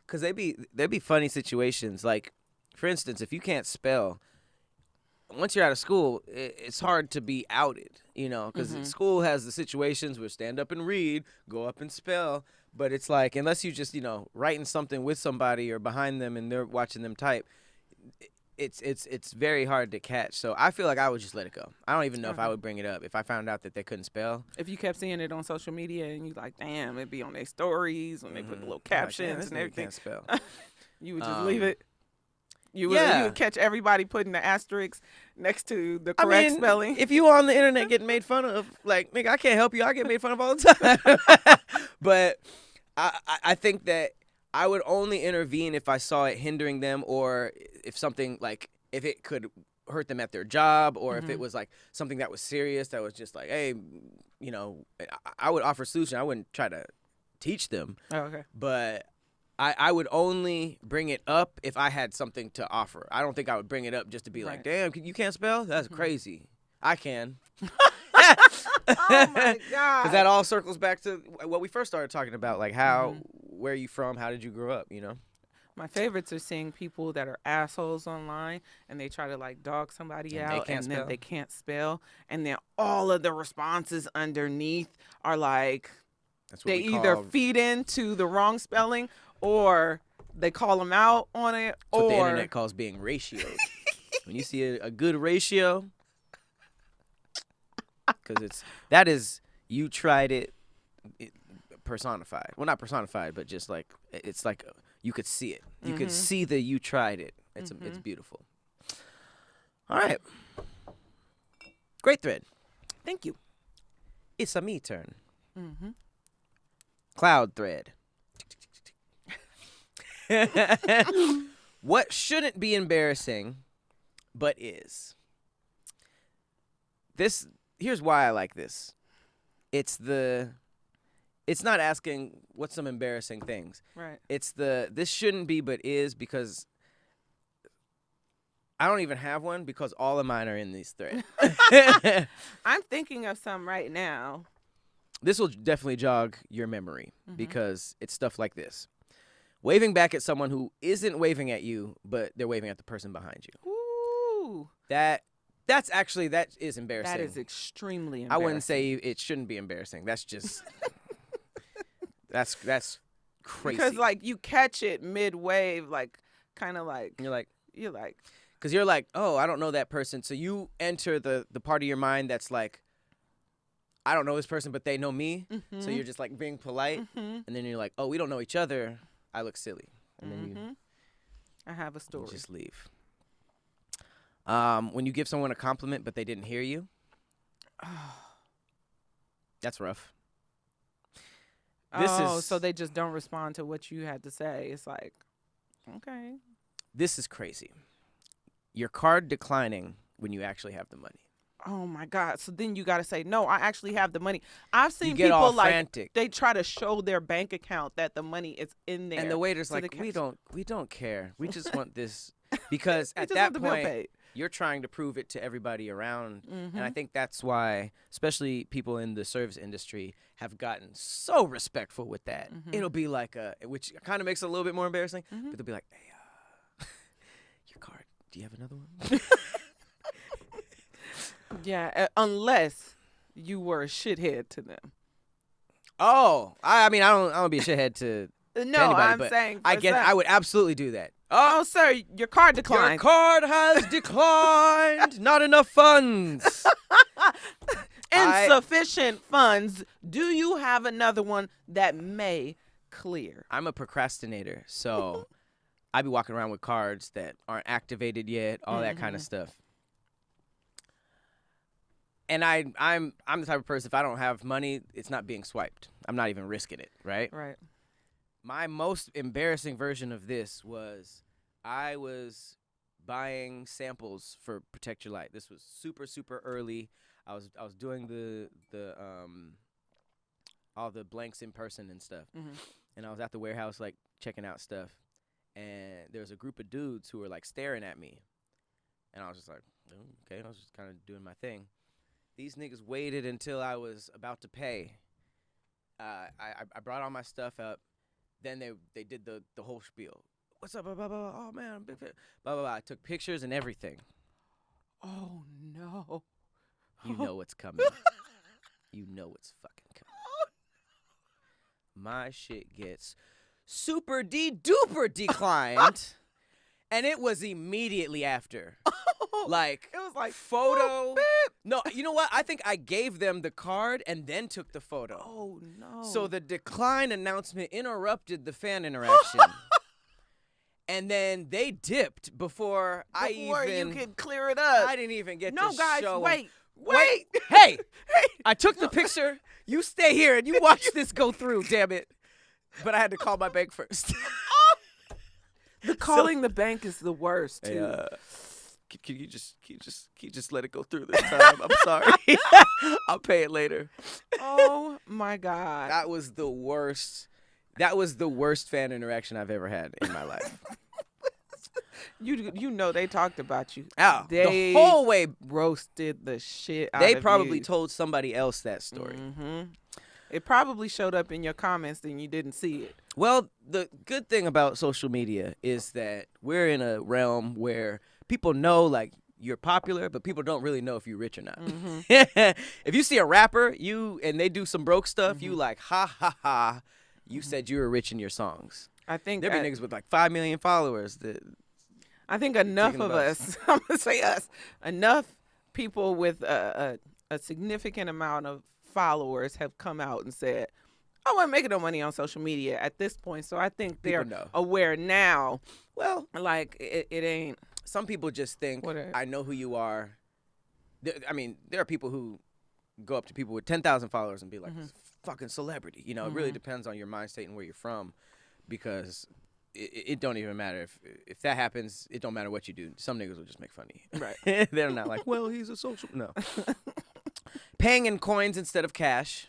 A: Because there'd be funny situations. Like, for instance, if you can't spell, once you're out of school, it's hard to be outed, because school has the situations where stand up and read, go up and spell. But it's like, unless you just, writing something with somebody or behind them and they're watching them type, it's very hard to catch. So I feel like I would just let it go. I don't even know if I would bring it up if I found out that they couldn't spell.
B: if you kept seeing it on social media and you like, damn, it'd be on their stories when they put the little captions and everything.
A: Can't spell.
B: You would just leave it. You would,
A: yeah.
B: you would catch everybody putting the asterisk next to the correct spelling.
A: If you on the internet getting made fun of, like, nigga, I can't help you. I get made fun of all the time. But I think that I would only intervene if I saw it hindering them, or if something, like, if it could hurt them at their job, or if it was like something that was serious, that was just like, hey, I would offer a solution. I wouldn't try to teach them.
B: Oh, okay.
A: But I would only bring it up if I had something to offer. I don't think I would bring it up just to be like, damn, you can't spell? That's crazy. I can.
B: Oh my God.
A: Because that all circles back to what we first started talking about, like where are you from? How did you grow up,
B: My favorites are seeing people that are assholes online and they try to like dog somebody
A: And they
B: out
A: can't
B: and
A: spell.
B: then they can't spell. And then all of the responses underneath are like,
A: That's what
B: they
A: we
B: either
A: call,
B: feed into the wrong spelling or they call them out on it.
A: that's what the
B: or
A: internet calls being ratioed. When you see a good ratio, because that is, you tried it personified. Well, not personified, but just like, it's like you could see it. You could see the you tried it It's beautiful. All right. Great thread.
B: Thank you.
A: It's a me turn.
B: Mm-hmm.
A: Cloud thread. What shouldn't be embarrassing, but is. Here's why I like this. It's not asking what's some embarrassing things.
B: Right.
A: It's this shouldn't be, but is, because I don't even have one because all of mine are in these threads.
B: I'm thinking of some right now.
A: This will definitely jog your memory because it's stuff like this. Waving back at someone who isn't waving at you, but they're waving at the person behind you.
B: Ooh.
A: That is embarrassing.
B: That is extremely embarrassing.
A: I wouldn't say it shouldn't be embarrassing. That's just that's crazy.
B: Because like you catch it mid wave, like kind of like
A: you're like
B: because
A: you're like, oh, I don't know that person. So you enter the part of your mind that's like, I don't know this person, but they know me. So you're just like being polite, and then you're like, oh, we don't know each other. I look silly, and then
B: I have a story.
A: You just leave. When you give someone a compliment but they didn't hear you, that's rough.
B: So they just don't respond to what you had to say. It's like, okay.
A: This is crazy. Your card declining when you actually have the money.
B: Oh my God. So then you got to say, no, I actually have the money. I've seen
A: get
B: people
A: all
B: like
A: frantic.
B: They try to show their bank account that the money is in there.
A: And the waiter's like, we don't care. We just want this. Because at that point, you're trying to prove it to everybody around. And I think that's why, especially people in the service industry, have gotten so respectful with that. It'll be like which kind of makes it a little bit more embarrassing, but they'll be like, hey, your card, do you have another one?
B: Yeah, unless you were a shithead to them.
A: Oh, I mean, I don't be a shithead to
B: no,
A: anybody,
B: I'm
A: but
B: saying
A: I would absolutely do that.
B: Oh, sir, your card declined.
A: Your card has declined. Not enough funds.
B: Insufficient funds. Do you have another one that may clear?
A: I'm a procrastinator, so I be walking around with cards that aren't activated yet, all that kind of stuff. And I'm the type of person, if I don't have money, it's not being swiped. I'm not even risking it, right?
B: Right.
A: My most embarrassing version of this was I was buying samples for Protect Your Light. This was super, super early. I was doing the all the blanks in person and stuff. And I was at the warehouse like checking out stuff. And there was a group of dudes who were like staring at me. And I was just like, okay, I was just kind of doing my thing. These niggas waited until I was about to pay. I brought all my stuff up. Then they did the whole spiel. What's up? Blah, blah, blah. Oh, man. I'm big fan. Blah, blah, blah. I took pictures and everything.
B: Oh, no.
A: You know what's coming. You know what's fucking coming. My shit gets super duper declined. And it was immediately after. Like,
B: it was like
A: photo. No, you know what? I think I gave them the card and then took the photo.
B: Oh, no.
A: So the decline announcement interrupted the fan interaction. And then they dipped before
B: you could clear it
A: I
B: up.
A: didn't even get
B: No,
A: to
B: guys,
A: show.
B: wait.
A: Hey, I took the picture. You stay here and you watch this go through, damn it. But I had to call my bank first.
B: Calling the bank is the worst, too.
A: Hey, can you just let it go through this time? I'm sorry. I'll pay it later.
B: Oh my God.
A: That was the worst. That was the worst fan interaction I've ever had in my life.
B: You know they talked about you.
A: Oh,
B: They
A: the whole way
B: roasted the shit out
A: they
B: of
A: probably
B: you.
A: told somebody else that story.
B: It probably showed up in your comments and you didn't see it.
A: Well, the good thing about social media is that we're in a realm where people know, like, you're popular, but people don't really know if you're rich or not. If you see a rapper, and they do some broke stuff, you like, ha, ha, ha, you said you were rich in your songs.
B: I think
A: There be niggas with like 5 million followers.
B: I think enough of us, I'm going to say us, enough people with a significant amount of followers have come out and said, I wasn't making no money on social media at this point, so I think they're
A: People know.
B: aware now.
A: Well,
B: Like it ain't
A: some people just think,
B: whatever.
A: I know who you are. There are people who go up to people with 10,000 followers and be like, fucking celebrity. You know, it really depends on your mind state and where you're from, because it don't even matter. If that happens, it don't matter what you do. Some niggas will just make fun of you.
B: Right.
A: They're not like, well, he's a social. No. Paying in coins instead of cash.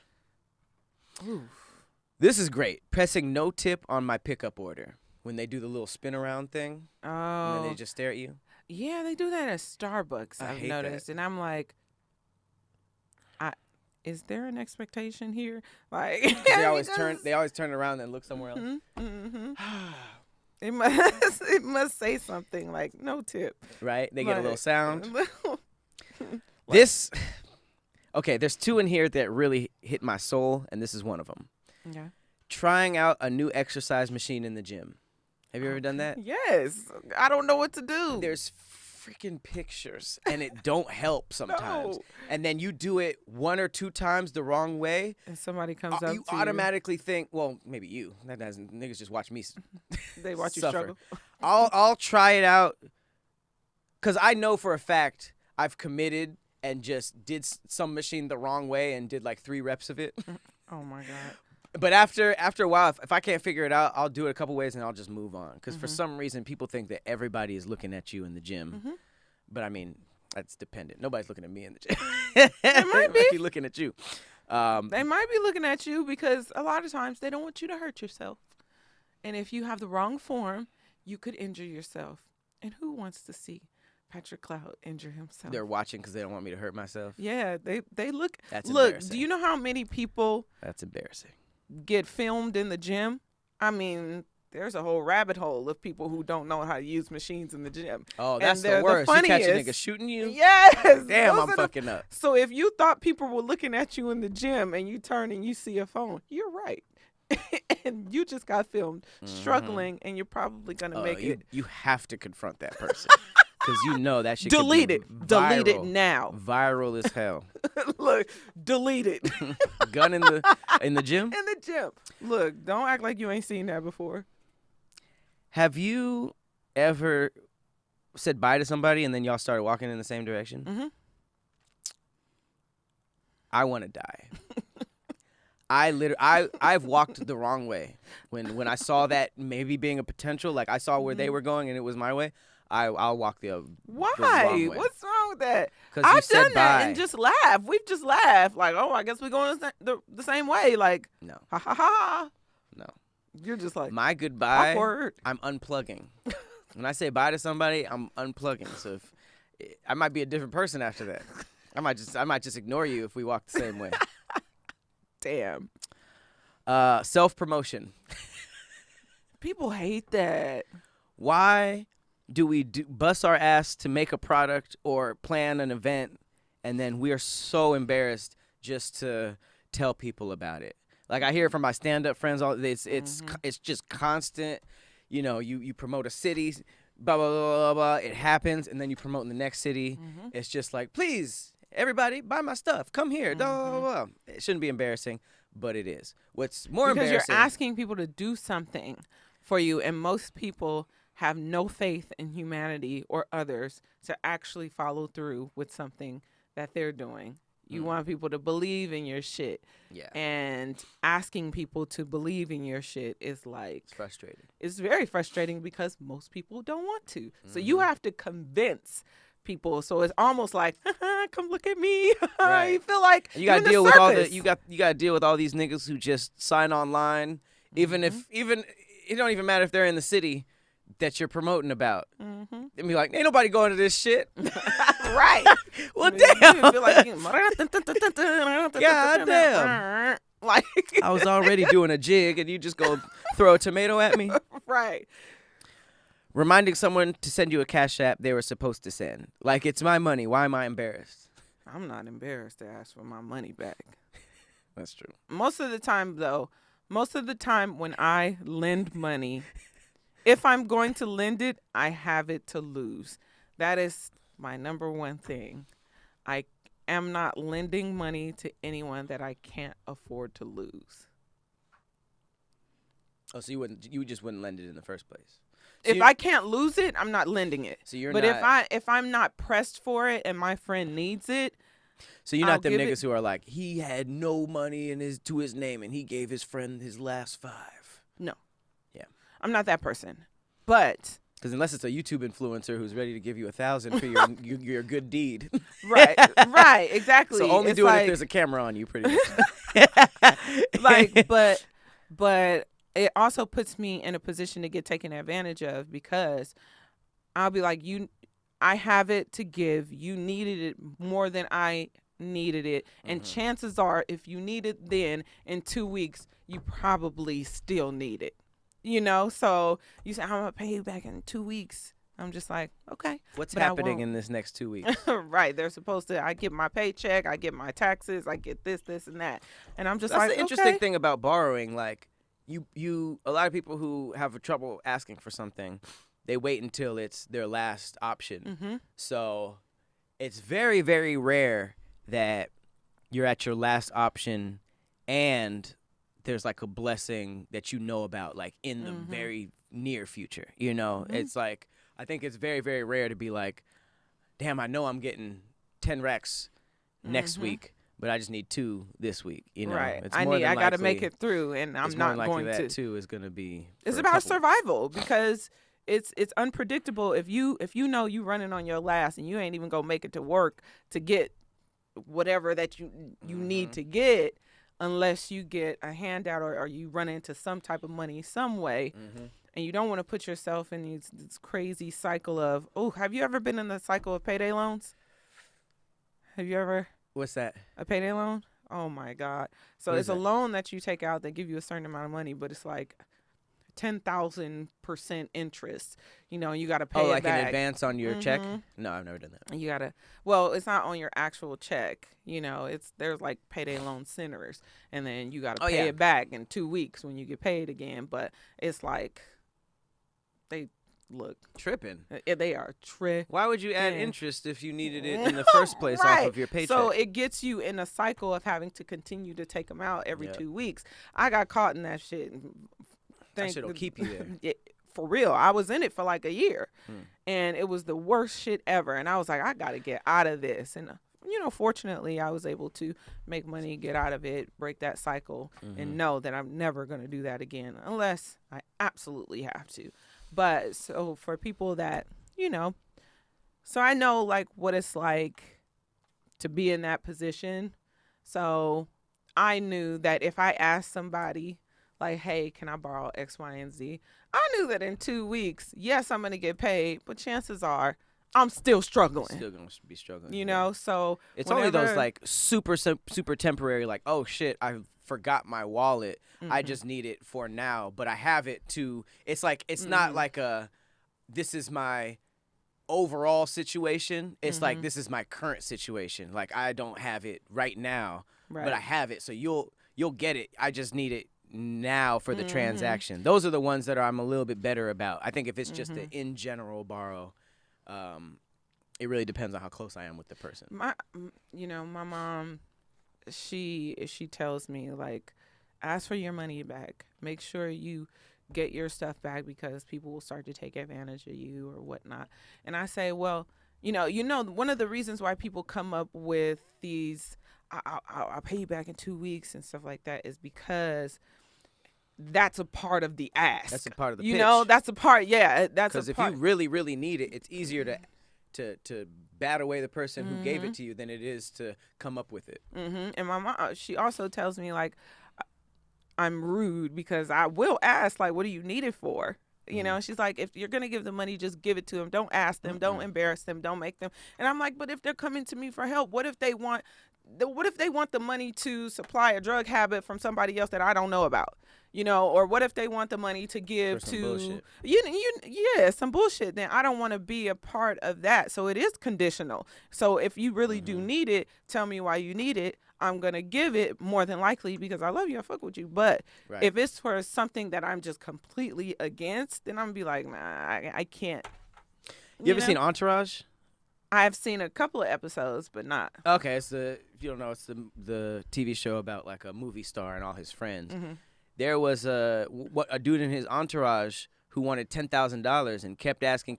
B: Ooh.
A: This is great. Pressing no tip on my pickup order when they do the little spin around thing. And then
B: Oh.
A: they just stare at you.
B: Yeah, they do that at Starbucks.
A: I
B: I've
A: hate
B: noticed, and I'm like, is there an expectation here? Like
A: They always turn around and look somewhere else.
B: It must say something like no tip.
A: Right? They get a little
B: Like,
A: sound. There's two in here that really hit my soul, and this is one of them.
B: Okay.
A: Trying out a new exercise machine in the gym. Have you ever done that?
B: Yes. I don't know what to do.
A: There's freaking pictures, and it don't help sometimes.
B: No.
A: And then you do it one or two times the wrong way.
B: And somebody comes up
A: You
B: to
A: automatically think, well, maybe you. That doesn't. Niggas just watch me.
B: they watch you
A: suffer.
B: struggle.
A: I'll try it out, because I know for a fact I've committed and just did some machine the wrong way and did like 3 reps of it.
B: Oh my God.
A: But after a while, if I can't figure it out, I'll do it a couple ways and I'll just move on. Because for some reason, people think that everybody is looking at you in the gym. But I mean, that's dependent. Nobody's looking at me in the gym.
B: They might be.
A: looking at you.
B: They might be looking at you because a lot of times they don't want you to hurt yourself. And if you have the wrong form, you could injure yourself. And who wants to see Patrick Cloud injure himself?
A: They're watching because they don't want me to hurt myself.
B: Yeah, they look.
A: That's
B: look,
A: embarrassing.
B: do you know how many people
A: That's embarrassing.
B: get filmed in the gym? I mean, there's a whole rabbit hole of people who don't know how to use machines in the gym.
A: Oh, that's
B: they're
A: the worst. You catch a
B: funniest.
A: nigga shooting you?
B: Yes.
A: Damn,
B: those
A: I'm
B: are the-
A: fucking up.
B: So if you thought people were looking at you in the gym and you turn and you see a phone, you're right. And you just got filmed struggling, and you're probably going to make it.
A: You have to confront that person. Because you know that shit
B: Delete
A: could
B: it.
A: be
B: Delete it
A: viral.
B: now.
A: Viral as hell.
B: Look, delete it.
A: Gun in the gym?
B: In the gym. Look, don't act like you ain't seen that before.
A: Have you ever said bye to somebody and then y'all started walking in the same direction?
B: Mhm.
A: I want to die. I've walked the wrong way. When I saw that maybe being a potential, like I saw where they were going and it was my way, I'll walk the wrong
B: Why?
A: way.
B: What's wrong with that?
A: 'Cause you
B: I've
A: said
B: done that
A: bye.
B: and just laughed. We've just laughed. Like, oh, I guess we're going the same way. Like,
A: No,
B: ha ha ha.
A: no.
B: You're just like,
A: My goodbye,
B: awkward.
A: I'm unplugging. When I say bye to somebody, I'm unplugging. So if I might be a different person after that. I might just ignore you if we walk the same way.
B: Damn.
A: Self-promotion.
B: People hate that.
A: Why do we bust our ass to make a product or plan an event, and then we are so embarrassed just to tell people about it? Like I hear from my stand-up friends, it's just constant. You know, you promote a city, blah blah blah blah blah. It happens, and then you promote in the next city. It's just like, please, everybody, buy my stuff. Come here. Blah, blah, blah. It shouldn't be embarrassing, but it is. What's more
B: Because
A: embarrassing?
B: you're asking people to do something for you, and most people have no faith in humanity or others to actually follow through with something that they're doing. You want people to believe in your shit.
A: Yeah.
B: And asking people to believe in your shit is like,
A: It's frustrating.
B: it's very frustrating because most people don't want to. So you have to convince people. So it's almost like, come look at me.
A: Right.
B: You feel like
A: And you got
B: you're
A: to
B: in
A: deal
B: the
A: with all
B: circus.
A: the you got to deal with all these niggas who just sign online, even if it don't even matter if they're in the city that you're promoting about. And be like, ain't nobody going to this shit.
B: Right.
A: Well,
B: You
A: damn.
B: feel like
A: God damn.
B: Like
A: I was already doing a jig, and you just go throw a tomato at me.
B: right.
A: Reminding someone to send you a cash app they were supposed to send. Like, it's my money. Why am I embarrassed?
B: I'm not embarrassed to ask for my money back.
A: That's true.
B: Most of the time, though, when I lend money, if I'm going to lend it, I have it to lose. That is my number one thing. I am not lending money to anyone that I can't afford to lose.
A: Oh, so you just wouldn't lend it in the first place. So
B: If I can't lose it, I'm not lending it.
A: So you're
B: but
A: not.
B: if I'm not pressed for it and my friend needs it,
A: So you're
B: I'll
A: not them
B: give
A: niggas
B: it.
A: who are like, he had no money to his name and he gave his friend his last 5.
B: No.
A: Yeah.
B: I'm not that person. But
A: Because unless it's a YouTube influencer who's ready to give you 1,000 for your good deed.
B: right, exactly.
A: So only
B: It's
A: do it
B: like,
A: if there's a camera on you, pretty much.
B: but it also puts me in a position to get taken advantage of because I'll be like, I have it to give. You needed it more than I needed it. And chances are, if you need it then in 2 weeks, you probably still need it. So you say, I'm going to pay you back in 2 weeks. I'm just like, okay.
A: What's
B: but I
A: happening
B: won't.
A: in this next 2 weeks?
B: Right. They're supposed to, I get my paycheck, I get my taxes, I get this, and that. And I'm just
A: That's
B: like,
A: the interesting
B: okay.
A: thing about borrowing. Like, a lot of people who have trouble asking for something, they wait until it's their last option. So it's very, very rare that you're at your last option and there's like a blessing that you know about, like in the very near future. It's like, I think it's very, very rare to be like, damn, I know I'm getting 10 racks next week, but I just need 2 this week.
B: Right.
A: It's
B: I
A: more than
B: got to
A: likely-
B: make it through, and I'm
A: it's more
B: not
A: than likely
B: going
A: that
B: to.
A: 2 is going to be.
B: It's
A: for a
B: about
A: couple.
B: survival because it's unpredictable. If you know you running on your last and you ain't even gonna make it to work to get whatever that you need to get, unless you get a handout or you run into some type of money some way. And you don't want to put yourself in this crazy cycle of, have you ever been in the cycle of payday loans? Have you ever?
A: What's that?
B: A payday loan? Oh my God. So
A: What
B: it's
A: is
B: a
A: that?
B: loan that you take out that give you a certain amount of money, but it's like 10,000% interest. You got to pay
A: Oh,
B: it
A: like
B: back.
A: an advance on your check? No, I've never done that.
B: And you got to, well, it's not on your actual check. There's like payday loan centers, and then you got to pay it back in 2 weeks when you get paid again. But it's like, they look.
A: Tripping.
B: They are tripping.
A: Why would you add interest if you needed it in the first place off of your paycheck?
B: So it gets you in a cycle of having to continue to take them out every 2 weeks. I got caught in that shit.
A: That shit'll keep you there.
B: For real. I was in it for like a year, and it was the worst shit ever. And I was like, I got to get out of this. And, fortunately, I was able to make money, get out of it, break that cycle, and know that I'm never going to do that again unless I absolutely have to. But so for people that, so I know like what it's like to be in that position. So I knew that if I asked somebody like, hey, can I borrow X, Y, and Z? I knew that in 2 weeks, yes, I'm going to get paid, but chances are I'm still struggling.
A: Still going to be struggling.
B: So
A: it's only those like super temporary, like, oh shit, I forgot my wallet. I just need it for now, but I have it to, it's like, it's not like this is my overall situation. It's like, this is my current situation. Like, I don't have it right now, but I have it. So you'll get it. I just need it now for the transaction. Those are the ones that I'm a little bit better about. I think if it's just an in general borrow, it really depends on how close I am with the person.
B: My mom, she tells me like, ask for your money back. Make sure you get your stuff back because people will start to take advantage of you or whatnot. And I say, well, one of the reasons why people come up with these, I'll pay you back in 2 weeks and stuff like that is because that's a part of the ask.
A: That's a part of the pitch.
B: That's a part. Yeah, that's
A: because if you really, really need it, it's easier to bat away the person who gave it to you than it is to come up with it.
B: And my mom, she also tells me like, I'm rude because I will ask like, what do you need it for? She's like, if you're going to give the money, just give it to them. Don't ask them. Don't embarrass them. Don't make them. And I'm like, but if they're coming to me for help, what if they want the money to supply a drug habit from somebody else that I don't know about? Or what if they want the money to give
A: For some
B: to
A: bullshit.
B: some bullshit? Then I don't want to be a part of that. So it is conditional. So if you really do need it, tell me why you need it. I'm gonna give it more than likely because I love you, I fuck with you. But if it's for something that I'm just completely against, then I'm gonna be like, nah, I can't.
A: You ever seen Entourage?
B: I've seen a couple of episodes, but not.
A: Okay, if you don't know, it's the TV show about like a movie star and all his friends. there was a dude in his entourage who wanted $10,000 and kept asking,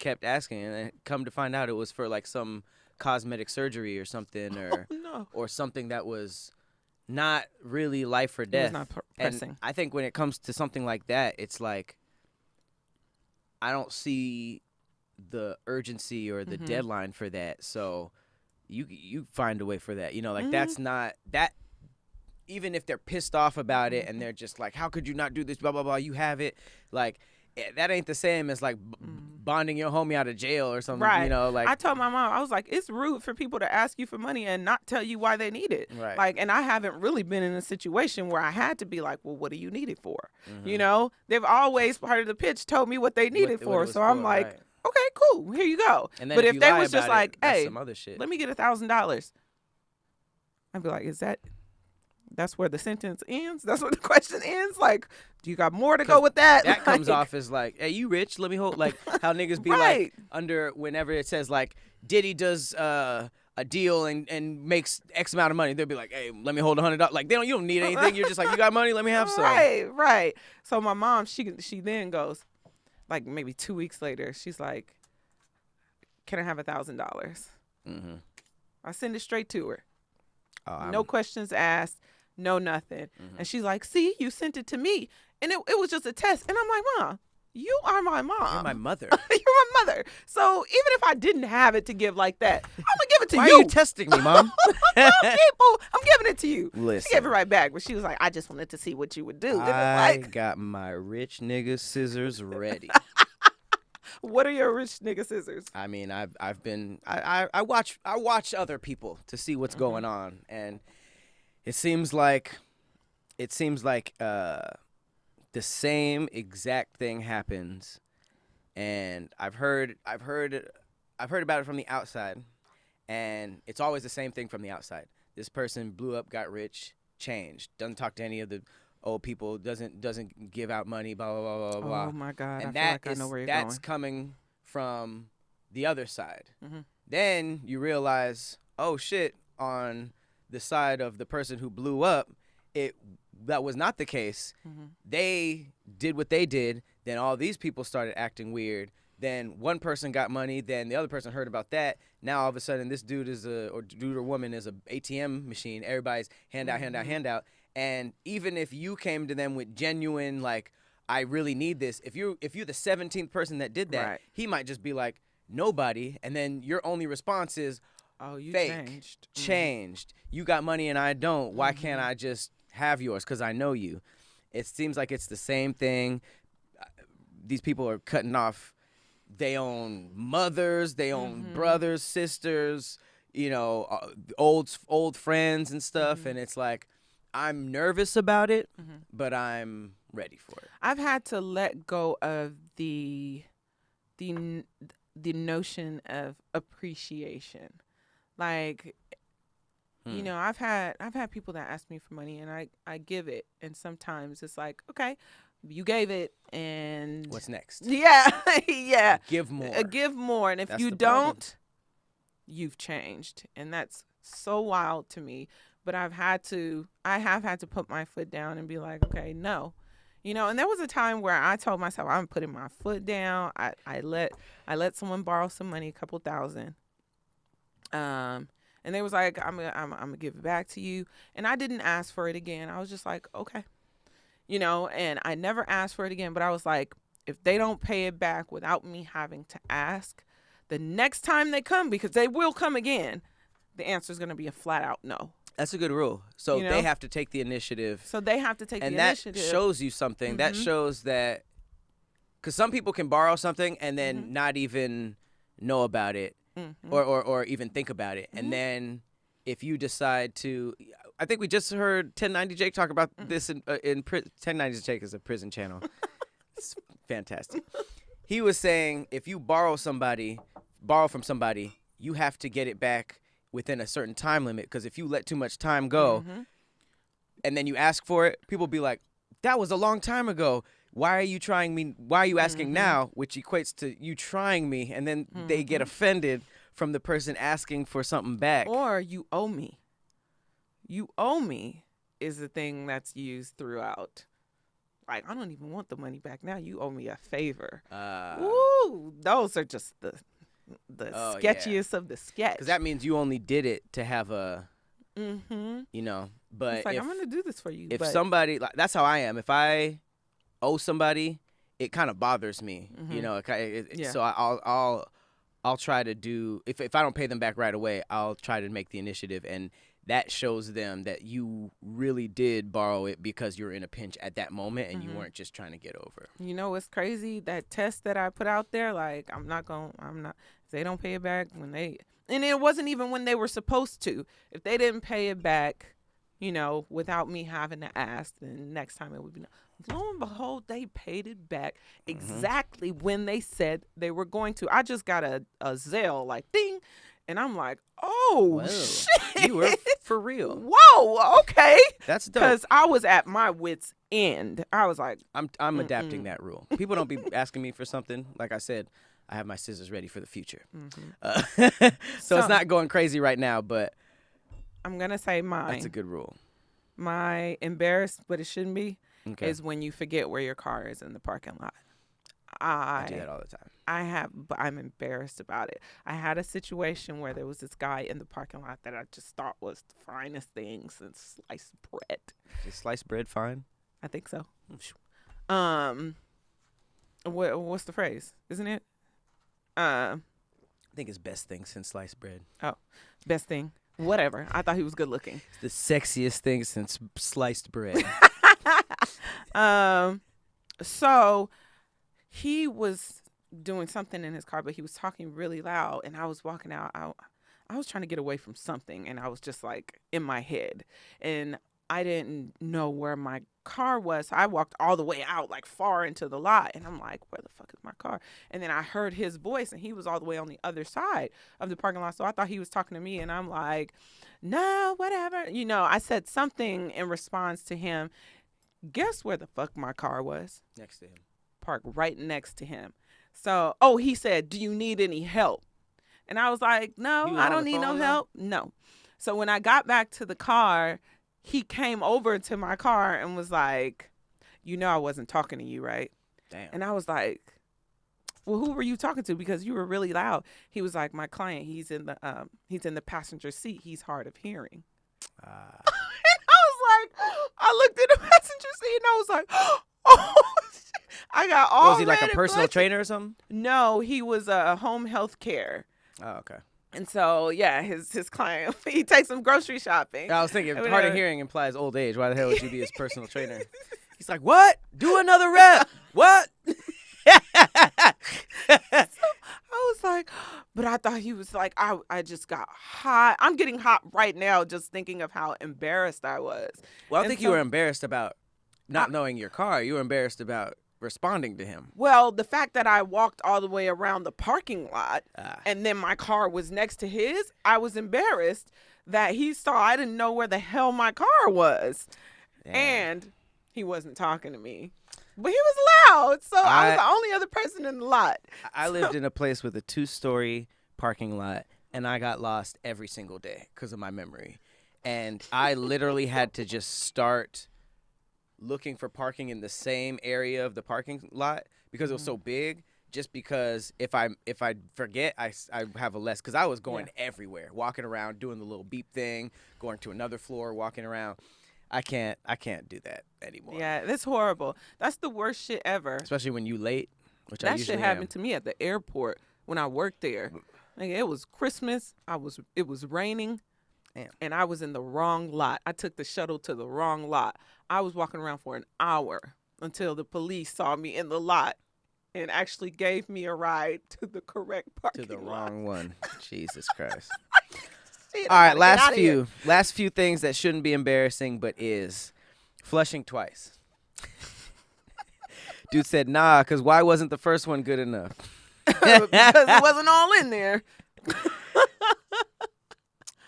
A: and then come to find out it was for like some cosmetic surgery or something, or
B: No.
A: or something that was not really life or
B: It was
A: death.
B: not
A: And
B: pressing.
A: I think when it comes to something like that, it's like I don't see the urgency or the deadline for that. So you find a way for that. You know, like that's not that. Even if they're pissed off about it and they're just like, how could you not do this? Blah blah blah. You have it. Like that ain't the same as like bonding your homie out of jail or something.
B: Right.
A: You know, like
B: I told my mom, I was like, it's rude for people to ask you for money and not tell you why they need it.
A: Right.
B: Like, and I haven't really been in a situation where I had to be like, well, what do you need it for?
A: Mm-hmm.
B: You know, they've always part of the pitch told me what they need it
A: what
B: for.
A: it was
B: So I'm
A: for,
B: like,
A: right.
B: okay, cool, here you go.
A: And then
B: but
A: if
B: if they
A: lie
B: was just
A: about it,
B: like,
A: that's
B: hey,
A: some other shit.
B: let me get $1,000, I'd be like, that's where the sentence ends? That's where the question ends? Like, do you got more to go with that?
A: That comes
B: Like,
A: off as like, hey, you rich? Let me hold. Like how niggas be
B: Right.
A: like under whenever it says like Diddy does a deal and makes X amount of money, they'll be like, hey, let me hold $100. Like you don't need anything. You're just like, you got money? Let me have some.
B: Right. So my mom, she then goes, like maybe 2 weeks later, she's like, can I have $1,000?
A: Mm-hmm.
B: I send it straight to her.
A: Oh,
B: No questions asked, no nothing. And she's like, see, you sent it to me. And it was just a test. And I'm like, Mom, you are my mom.
A: You're my mother.
B: You're my mother. So even if I didn't have it to give like that, I'm going to give it to
A: Why
B: you.
A: are you testing me, Mom?
B: Tell people I'm giving it to you.
A: Listen.
B: She gave it right back. But she was like, I just wanted to see what you would do. And it's
A: I
B: like,
A: got my rich nigga scissors ready.
B: what are your rich nigga scissors?
A: I mean, I've been I watch other people to see what's going on, and it seems like the same exact thing happens, and I've heard about it from the outside, and it's always the same thing from the outside. This person blew up, got rich, changed, doesn't talk to any of the old people, doesn't give out money, blah blah blah blah blah.
B: Oh my God!
A: And
B: I feel like I know where you're
A: that's
B: going.
A: coming from the other side.
B: Mm-hmm.
A: Then you realize, oh shit, on the side of the person who blew up, that was not the case.
B: Mm-hmm.
A: They did what they did. Then all these people started acting weird. Then one person got money. Then the other person heard about that. Now all of a sudden, this dude or woman is a ATM machine. Everybody's hand out. And even if you came to them with genuine, like, I really need this, if you're the 17th person that did that,
B: Right.
A: he might just be like, nobody. And then your only response is,
B: Oh, you
A: fake,
B: changed.
A: You got money and I don't. Why can't I just have yours? Because I know you. It seems like it's the same thing. These people are cutting off their own mothers, their own brothers, sisters, old friends and stuff. And it's like, I'm nervous about it, but I'm ready for it.
B: I've had to let go of the notion of appreciation. Like, I've had people that ask me for money and I give it, and sometimes it's like, okay, you gave it, and
A: What's next?
B: Yeah, yeah.
A: Give more.
B: Give more, and if
A: That's
B: you
A: the problem.
B: don't, you've changed, and that's so wild to me. But I have had to put my foot down and be like, okay, no. And there was a time where I told myself I'm putting my foot down. I let someone borrow some money, a couple $1,000. And they was like, I'm gonna give it back to you. And I didn't ask for it again. I was just like, okay. And I never asked for it again, but I was like, if they don't pay it back without me having to ask, the next time they come, because they will come again, the answer is going to be a flat out no.
A: That's a good rule. So
B: You know?
A: they have to take the initiative.
B: So they have to take
A: And
B: the
A: that
B: initiative.
A: shows you something. That shows that, because some people can borrow something and then not even know about it or even think about it. And then if you decide to, I think we just heard 1090 Jake talk about this in 1090 Jake is a prison channel. It's fantastic. He was saying if you borrow from somebody, you have to get it back within a certain time limit, because if you let too much time go and then you ask for it, people be like, that was a long time ago. Why are you trying me? Why are you asking now? Which equates to you trying me. And then they get offended from the person asking for something back.
B: Or you owe me. You owe me is the thing that's used throughout. Like, I don't even want the money back now. You owe me a favor.
A: Oh,
B: Woo! Those are just the
A: yeah.
B: sketchiest of the sketch.
A: Because that means you only did it to have a,
B: Mm-hmm.
A: you know. But
B: It's like,
A: if
B: I'm gonna do this for you.
A: if
B: but,
A: somebody, like, that's how I am. If I owe somebody, it kind of bothers me, you
B: Mhm.
A: know.
B: Yeah.
A: So I'll try to do, if I don't pay them back right away, I'll try to make the initiative, and that shows them that you really did borrow it because you're in a pinch at that moment and you
B: Mhm.
A: weren't just trying to get over.
B: you know what's crazy? That test that I put out there, like, I'm not. If they don't pay it back and it wasn't even when they were supposed to. If they didn't pay it back, without me having to ask, then next time it would be. Lo and behold, they paid it back exactly when they said they were going to. I just got a Zelle, like, ding. And I'm like, oh,
A: Whoa.
B: shit.
A: You were for real.
B: Whoa, okay.
A: That's dope.
B: Because I was at my wit's end. I was like,
A: I'm adapting that rule. People don't be asking me for something. Like I said, I have my scissors ready for the future. So it's not going crazy right now, but
B: I'm going to say
A: that's a good rule.
B: my embarrassed, but it shouldn't be,
A: Okay.
B: is when you forget where your car is in the parking lot.
A: I do that all the time.
B: But I'm embarrassed about it. I had a situation where there was this guy in the parking lot that I just thought was the finest thing since sliced bread.
A: Is sliced bread fine?
B: I think so. What's the phrase? Isn't it?
A: I think it's best thing since sliced bread.
B: Best thing. Whatever. I thought he was good looking.
A: It's the sexiest thing since sliced bread.
B: So he was doing something in his car, but he was talking really loud, and I was walking out. I was trying to get away from something, and I was just like in my head, and I didn't know where my car was. So I walked all the way out, like far into the lot, and I'm like, where the fuck is my car? And then I heard his voice, and he was all the way on the other side of the parking lot. So I thought he was talking to me, and I'm like, no, whatever. I said something in response to him. Guess where the fuck my car was?
A: Next to him.
B: Parked right next to him. So, he said, do you need any help? And I was like, no, I don't need no help. No. So when I got back to the car, he came over to my car and was like, I wasn't talking to you, right?
A: Damn.
B: And I was like, well, who were you talking to? Because you were really loud. He was like, my client, he's in the passenger seat. He's hard of hearing. I looked at the passenger seat and I was like, oh, shit. I got all
A: Was he like a
B: red and
A: personal
B: blushy.
A: trainer or something?
B: No, he was a home health care.
A: Oh, okay.
B: And so, yeah, his client, he takes him grocery shopping.
A: I was thinking,
B: And
A: hard of hearing implies old age. Why the hell would you be his personal trainer? He's like, what? Do another rep. What?
B: I was like, but I thought he was like, I just got hot. I'm getting hot right now just thinking of how embarrassed I was.
A: Well, I
B: And
A: think
B: so-
A: you were embarrassed about not knowing your car. You were embarrassed about responding to him.
B: Well, the fact that I walked all the way around the parking lot
A: Ah.
B: and then my car was next to his, I was embarrassed that he saw I didn't know where the hell my car was.
A: Damn.
B: And he wasn't talking to me. But he was loud, so I was the only other person in the lot.
A: I lived in a place with a 2-story parking lot, and I got lost every single day because of my memory. And I literally had to just start looking for parking in the same area of the parking lot because it was so big. Just because if I forget, I have a less, because I was going everywhere, walking around, doing the little beep thing, going to another floor, walking around. I can't do that anymore.
B: Yeah, that's horrible. That's the worst shit ever.
A: Especially when you late, which I
B: That
A: usually
B: shit happened to me at the airport when I worked there. Like, it was Christmas. It was raining.
A: Damn.
B: And I was in the wrong lot. I took the shuttle to the wrong lot. I was walking around for an hour until the police saw me in the lot and actually gave me a ride to the correct parking
A: To the
B: lot.
A: wrong one. Jesus Christ.
B: Shit,
A: All
B: I
A: right,
B: gotta get outta here.
A: last few things that shouldn't be embarrassing, but is flushing twice. Dude said, nah, because why wasn't the first one good enough?
B: Because it wasn't all in there.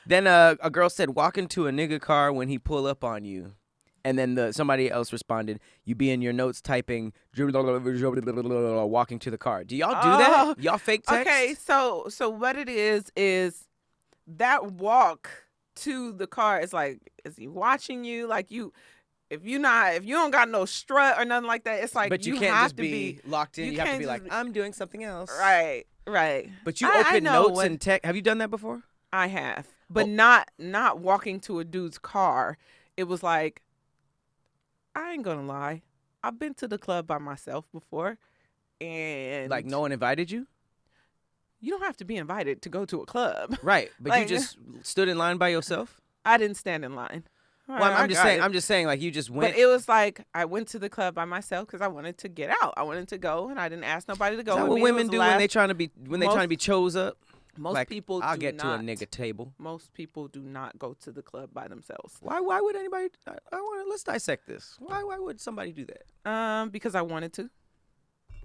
A: Then a girl said, walk into a nigga car when he pull up on you. And then somebody else responded, you be in your notes typing, walking to the car. Do y'all do that? Y'all fake text?
B: Okay, so what it is that walk to the car is like, is he watching you? Like, if you don't got no strut or nothing like that, it's like
A: But you can't
B: have
A: just
B: to
A: be locked in.
B: you
A: You have to
B: can't
A: be like,
B: just-
A: I'm doing something else.
B: right.
A: But you
B: I
A: open
B: know
A: notes
B: what
A: and tech. Have you done that before?
B: I have, but
A: Oh.
B: not walking to a dude's car. It was like, I ain't gonna lie, I've been to the club by myself before, and
A: Like no one invited you?
B: you don't have to be invited to go to a club.
A: Right. But you
B: Like-
A: just stood in line by yourself?
B: I didn't stand in line.
A: Well, I'm just
B: got
A: saying.
B: it.
A: I'm just saying. Like you just went.
B: But it was like I went to the club by myself because I wanted to get out. I wanted to go, and I didn't ask nobody to go.
A: Is that
B: with
A: what
B: me. It
A: women
B: was
A: do
B: last-
A: when they trying to be chose up?
B: Most
A: Like,
B: people
A: I'll
B: do
A: get
B: not.
A: to a nigga table.
B: Most people do not go to the club by themselves.
A: Why would anybody? I want to let's dissect this. Why would somebody do that?
B: Because I wanted to,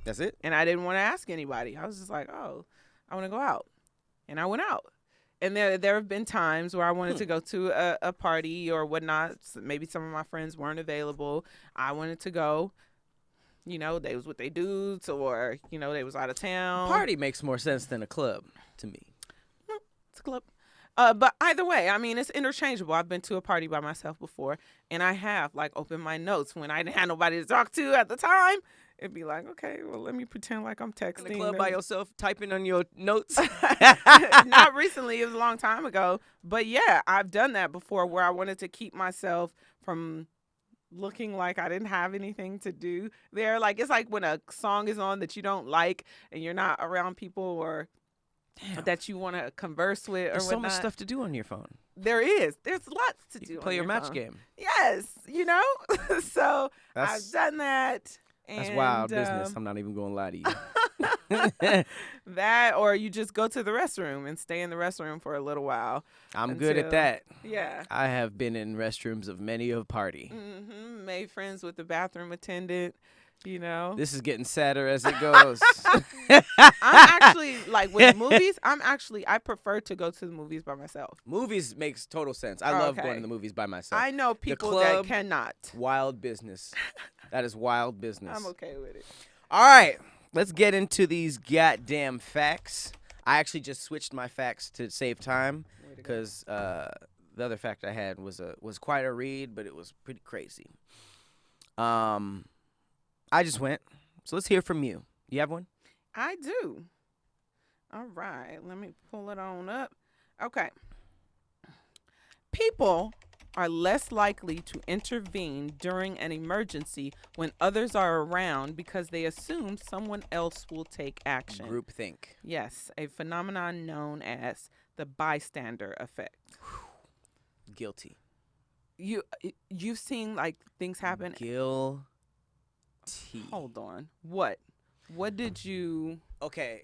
A: That's it.
B: and I didn't want to ask anybody. I was just like, oh, I want to go out, and I went out. And there have been times where I wanted to go to a party or whatnot. Maybe some of my friends weren't available. I wanted to go. You know, they was with their dudes, or you know, they was out of town.
A: Party makes more sense than a club to me.
B: It's a club. But either way, I mean, it's interchangeable. I've been to a party by myself before, and I have like opened my notes when I didn't have nobody to talk to at the time. It'd be like, okay, well, let me pretend like I'm texting.
A: In the club by yourself, typing on your notes.
B: Not recently. It was a long time ago. But yeah, I've done that before where I wanted to keep myself from looking like I didn't have anything to do there. Like, it's like when a song is on that you don't like and you're not around people or that you want to converse with or
A: There's so much
B: whatnot.
A: stuff to do on your phone.
B: There is. There's lots to
A: You
B: do.
A: can play
B: on
A: your match
B: phone.
A: game.
B: Yes, you know. So
A: That's
B: I've done that.
A: that's
B: And,
A: wild business. I'm not even gonna lie to you.
B: that, or you just go to the restroom and stay in the restroom for a little while.
A: I'm good at
B: Until-
A: that.
B: Yeah.
A: I have been in restrooms of many a party.
B: Made friends with the bathroom attendant. You know.
A: This is getting sadder as it goes.
B: I'm actually like with movies. I prefer to go to the movies by myself.
A: Movies makes total sense. I love going
B: Okay.
A: to the movies by myself.
B: I know people
A: club-
B: that cannot.
A: Wild business. That is wild business.
B: I'm okay with it.
A: All right, let's get into these goddamn facts. I actually just switched my facts to save time because the other fact I had was quite a read, but it was pretty crazy. I just went, so let's hear from you. You have one?
B: I do. All right, let me pull it on up. Okay. People are less likely to intervene during an emergency when others are around because they assume someone else will take action.
A: Groupthink.
B: Yes, a phenomenon known as the bystander effect.
A: Guilty.
B: You've seen like things happen.
A: Guilty.
B: Hold on. What did you?
A: Okay,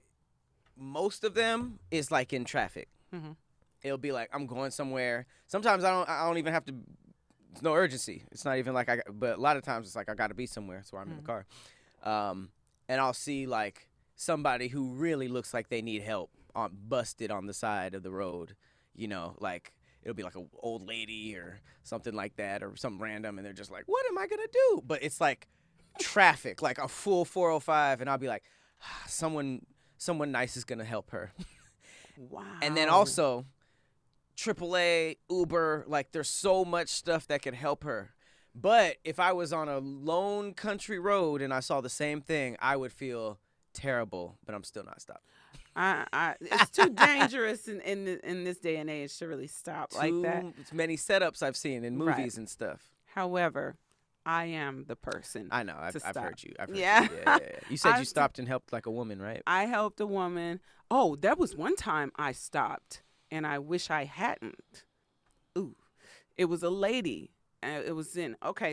A: most of them is like in traffic.
B: Mhm.
A: It'll be like I'm going somewhere. Sometimes I don't even have to. It's no urgency. It's not even like but a lot of times it's like I got to be somewhere, so I'm in the car. And I'll see like somebody who really looks like they need help busted on the side of the road. You know, like it'll be like an old lady or something like that, or something random, and they're just like, "What am I gonna do?" But it's like traffic, like a full 405, and I'll be like, someone nice is gonna help her.
B: Wow.
A: And then also AAA, Uber, like there's so much stuff that could help her. But if I was on a lone country road and I saw the same thing, I would feel terrible, but I'm still not stopping.
B: It's too dangerous in this day and age to really stop like that.
A: Too many setups I've seen in movies
B: Right.
A: and stuff.
B: However, I am the person.
A: I know. I've
B: To
A: heard
B: stop.
A: you. I've heard
B: Yeah.
A: you. Yeah. You said
B: I'm
A: you
B: t-
A: stopped and helped like a woman, right?
B: I helped a woman. Oh, there was one time I stopped, and I wish I hadn't. Ooh, it was a lady. It was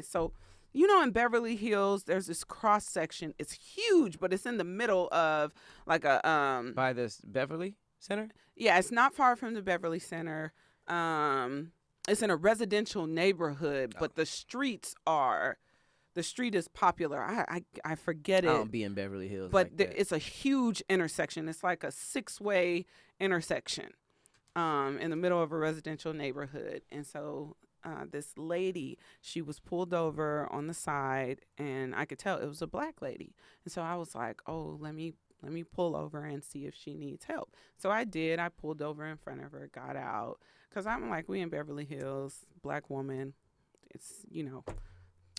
B: so you know in Beverly Hills, there's this cross section. It's huge, but it's in the middle of like a
A: By this Beverly Center?
B: Yeah, it's not far from the Beverly Center. It's in a residential neighborhood, but the street is popular. I forget
A: I
B: it.
A: don't be in Beverly Hills.
B: But
A: like that.
B: it's a huge intersection. It's like a 6-way intersection in the middle of a residential neighborhood. And so this lady, she was pulled over on the side, and I could tell it was a black lady. And so I was like, oh, let me pull over and see if she needs help. So I did. I pulled over in front of her, got out. Because I'm like, we in Beverly Hills, black woman. It's,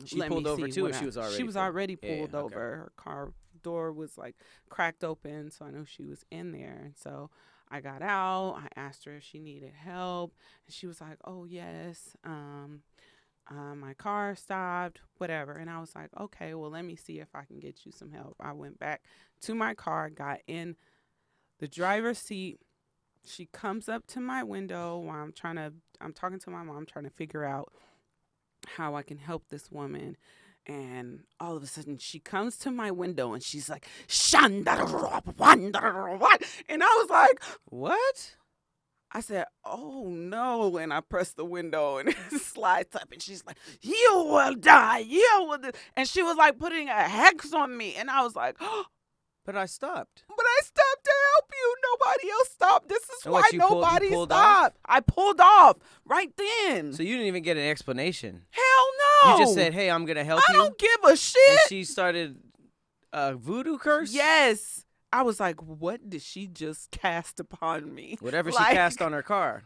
A: She
B: let
A: pulled
B: me
A: over
B: see
A: too,
B: what
A: or she was already
B: She was
A: pulled?
B: already
A: Yeah,
B: pulled
A: okay.
B: over. Her car door was like cracked open, so I knew she was in there. And so I got out. I asked her if she needed help, and she was like, "Oh yes, my car stopped, whatever." And I was like, "Okay, well let me see if I can get you some help." I went back to my car, got in the driver's seat. She comes up to my window while I'm talking to my mom, trying to figure out how I can help this woman. And all of a sudden, she comes to my window and she's like, "Shandarabandarabat." And I was like,
A: What?
B: I said, "Oh no." And I pressed the window and it slides up and she's like, "You will die. You will." And she was like putting a hex on me. And I was like,
A: But I stopped.
B: "But I stopped to help you. Nobody else stopped. This is
A: And
B: why
A: what, you
B: nobody
A: pulled
B: stopped." I pulled off right then.
A: So you didn't even get an explanation.
B: Hell no.
A: You just said, "Hey, I'm gonna help
B: I
A: you,"
B: don't give a shit.
A: and she started a voodoo curse.
B: Yes. I was like, what did she just cast upon me?
A: Whatever she
B: Like-
A: cast on her car.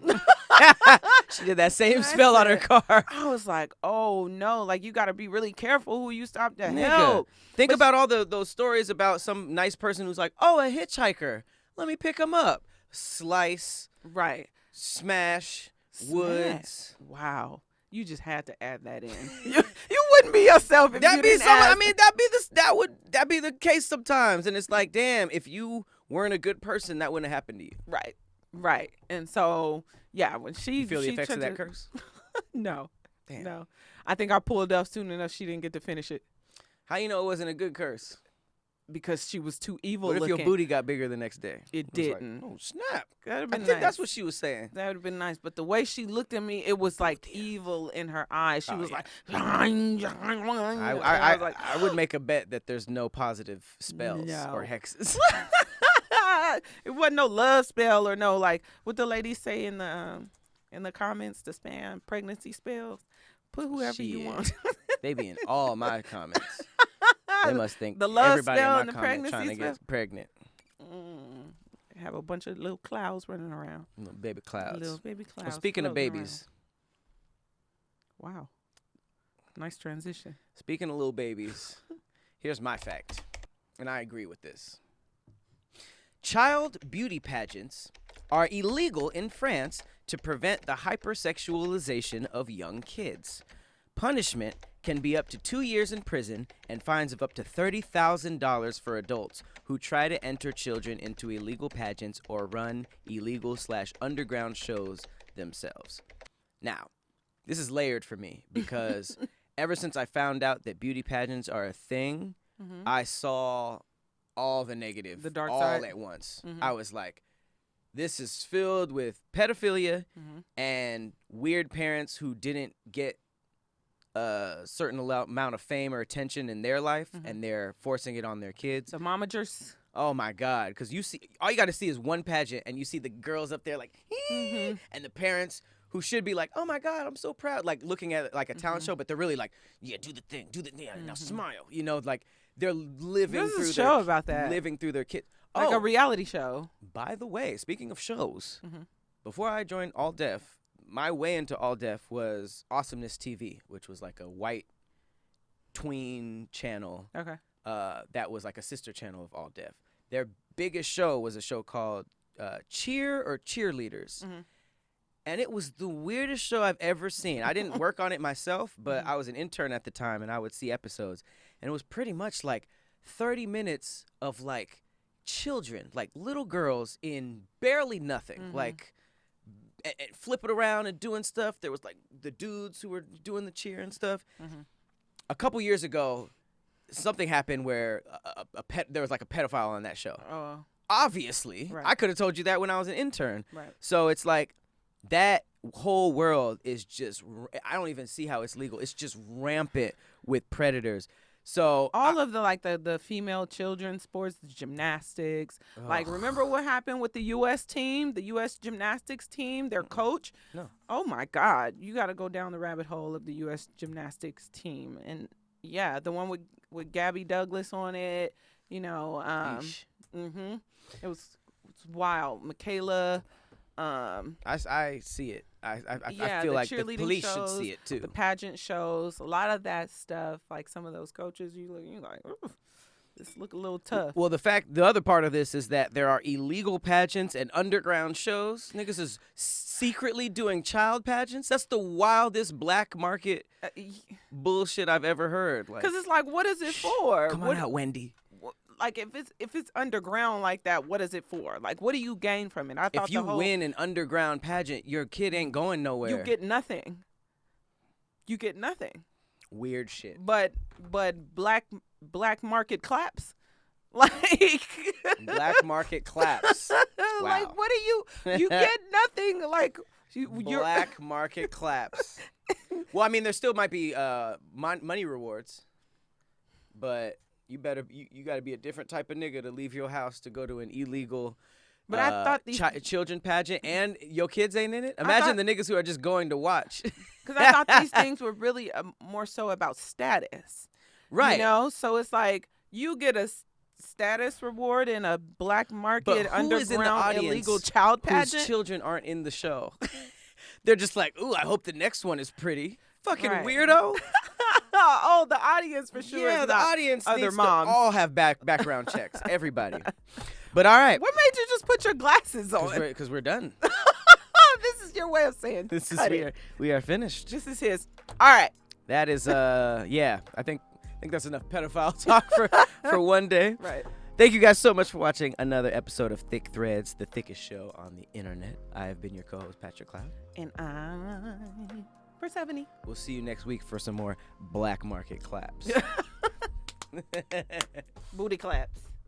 A: She did that same spell on her car.
B: I was like, oh no, like you got to be really careful who you stop to
A: Nigga.
B: help.
A: Think
B: But
A: about all those stories about some nice person who's like, "Oh, a hitchhiker. Let me pick him up." Slice,
B: Right.
A: smash, woods.
B: Wow. You just had to add that in. you wouldn't be yourself if you
A: That'd be
B: didn't
A: some. I
B: ask.
A: mean, that'd be the case sometimes. And it's like, damn, if you weren't a good person, that wouldn't have happened to you.
B: Right. Right. And so, yeah, when she
A: You feel the
B: she
A: effects of
B: tried
A: that
B: to-
A: curse?
B: No.
A: Damn.
B: No. I think I pulled up soon enough she didn't get to finish it
A: How you know it wasn't a good curse?
B: because she was too evil
A: What if
B: looking.
A: your booty got bigger the next day?
B: It
A: was like,
B: didn't.
A: oh snap!
B: That'd have
A: I
B: been
A: think
B: nice.
A: that's what she was saying.
B: That would have been nice. But the way she looked at me, it was like evil in her eyes. She
A: Oh,
B: was
A: yeah.
B: like,
A: I would make a bet that there's no positive spells
B: No.
A: or hexes.
B: it wasn't no love spell or no like what the ladies say in the comments, the spam pregnancy spells. Put whoever you
A: Shit.
B: want.
A: They be in all my comments. They must think
B: The love
A: everybody in
B: spell
A: my
B: and the
A: comment trying
B: pregnancy
A: to get pregnant.
B: Have a bunch of little clouds running around.
A: Little baby clouds.
B: Little baby clouds.
A: Well, speaking of
B: floating
A: babies,
B: around. Wow. Nice transition.
A: speaking of little babies, here's my fact, and I agree with this. Child beauty pageants are illegal in France to prevent the hypersexualization of young kids. Punishment can be up to 2 years in prison and fines of up to $30,000 for adults who try to enter children into illegal pageants or run illegal/underground shows themselves. Now, this is layered for me because ever since I found out that beauty pageants are a thing, I saw all the negative,
B: The dark
A: all
B: side?
A: at once. I was like, this is filled with pedophilia
B: Mm-hmm.
A: and weird parents who didn't get a certain amount of fame or attention in their life, and they're forcing it on their kids.
B: The momagers.
A: Oh my God! Because you see, all you got to see is one pageant, and you see the girls up there like, and the parents who should be like, "Oh my God, I'm so proud!" Like looking at it like a talent show, but they're really like, "Yeah, do the thing, yeah, now smile." You know, like they're living
B: There's
A: through
B: a show about that.
A: living through their kids.
B: Like
A: Oh,
B: a reality show.
A: by the way, speaking of shows,
B: Mhm.
A: before I joined All Def, my way into All Def was Awesomeness TV, which was like a white tween channel
B: Okay.
A: that was like a sister channel of All Def. Their biggest show was a show called Cheer or Cheerleaders.
B: Mhm.
A: And it was the weirdest show I've ever seen. I didn't work on it myself, but I was an intern at the time and I would see episodes. And it was pretty much like 30 minutes of like children, like little girls in barely nothing, like and flipping around and doing stuff. There was like the dudes who were doing the cheer and stuff. A couple years ago, something happened where there was like a pedophile on that show.
B: Oh.
A: Obviously,
B: Right.
A: I could have told you that when I was an intern.
B: Right.
A: So it's like that whole world is just, I don't even see how it's legal. It's just rampant with predators. So
B: All of the like the female children's sports, the gymnastics. Like remember what happened with the US team, the US gymnastics team, their coach?
A: No.
B: Oh my God. You gotta go down the rabbit hole of the US gymnastics team. And yeah, the one with Gabby Douglas on it, you know,
A: Yeesh.
B: it was wild. Michaela
A: I see it. I
B: Yeah,
A: feel
B: the
A: like the
B: cheerleading
A: police should
B: shows,
A: see it too.
B: the pageant shows, a lot of that stuff. Like some of those coaches, you're like, ooh, this look a little tough.
A: Well, the other part of this is that there are illegal pageants and underground shows. Niggas is secretly doing child pageants. That's the wildest black market bullshit I've ever heard. Like,
B: Because it's like, what is it for?
A: come
B: What-
A: on out, Wendy.
B: Like if it's underground like that, what is it for? Like, what do you gain from it? I thought
A: If you win an underground pageant, your kid ain't going nowhere.
B: you get nothing. You get nothing.
A: Weird shit.
B: But black market claps. Like
A: Black market claps.
B: like
A: Wow.
B: what do you get nothing like you're
A: Black market claps. Well, I mean, there still might be money rewards, but you got to be a different type of nigga to leave your house to go to an illegal.
B: But I thought these
A: children pageant and your kids ain't in it. Imagine the niggas who are just going to watch.
B: because I thought these things were really more so about status.
A: Right.
B: You know, so it's like you get a status reward in a black market
A: But who is in the
B: underground
A: audience
B: illegal child
A: whose
B: pageant.
A: children aren't in the show? They're just like, ooh, I hope the next one is pretty. Fucking
B: Right.
A: weirdo.
B: Oh, the audience for sure.
A: Yeah,
B: is
A: the
B: not
A: audience
B: other
A: needs
B: moms.
A: to all have background checks. Everybody. But all right.
B: What made you just put your glasses on?
A: Because we're done.
B: This is your way of saying
A: This is
B: cut it.
A: we are finished.
B: This is his. All right.
A: That is yeah. I think that's enough pedophile talk for one day.
B: Right.
A: Thank you guys so much for watching another episode of Thick Threads, the thickest show on the internet. I have been your co-host, Patrick Cloud.
B: And I'm Persephanii.
A: We'll see you next week for some more black market claps.
B: Booty claps.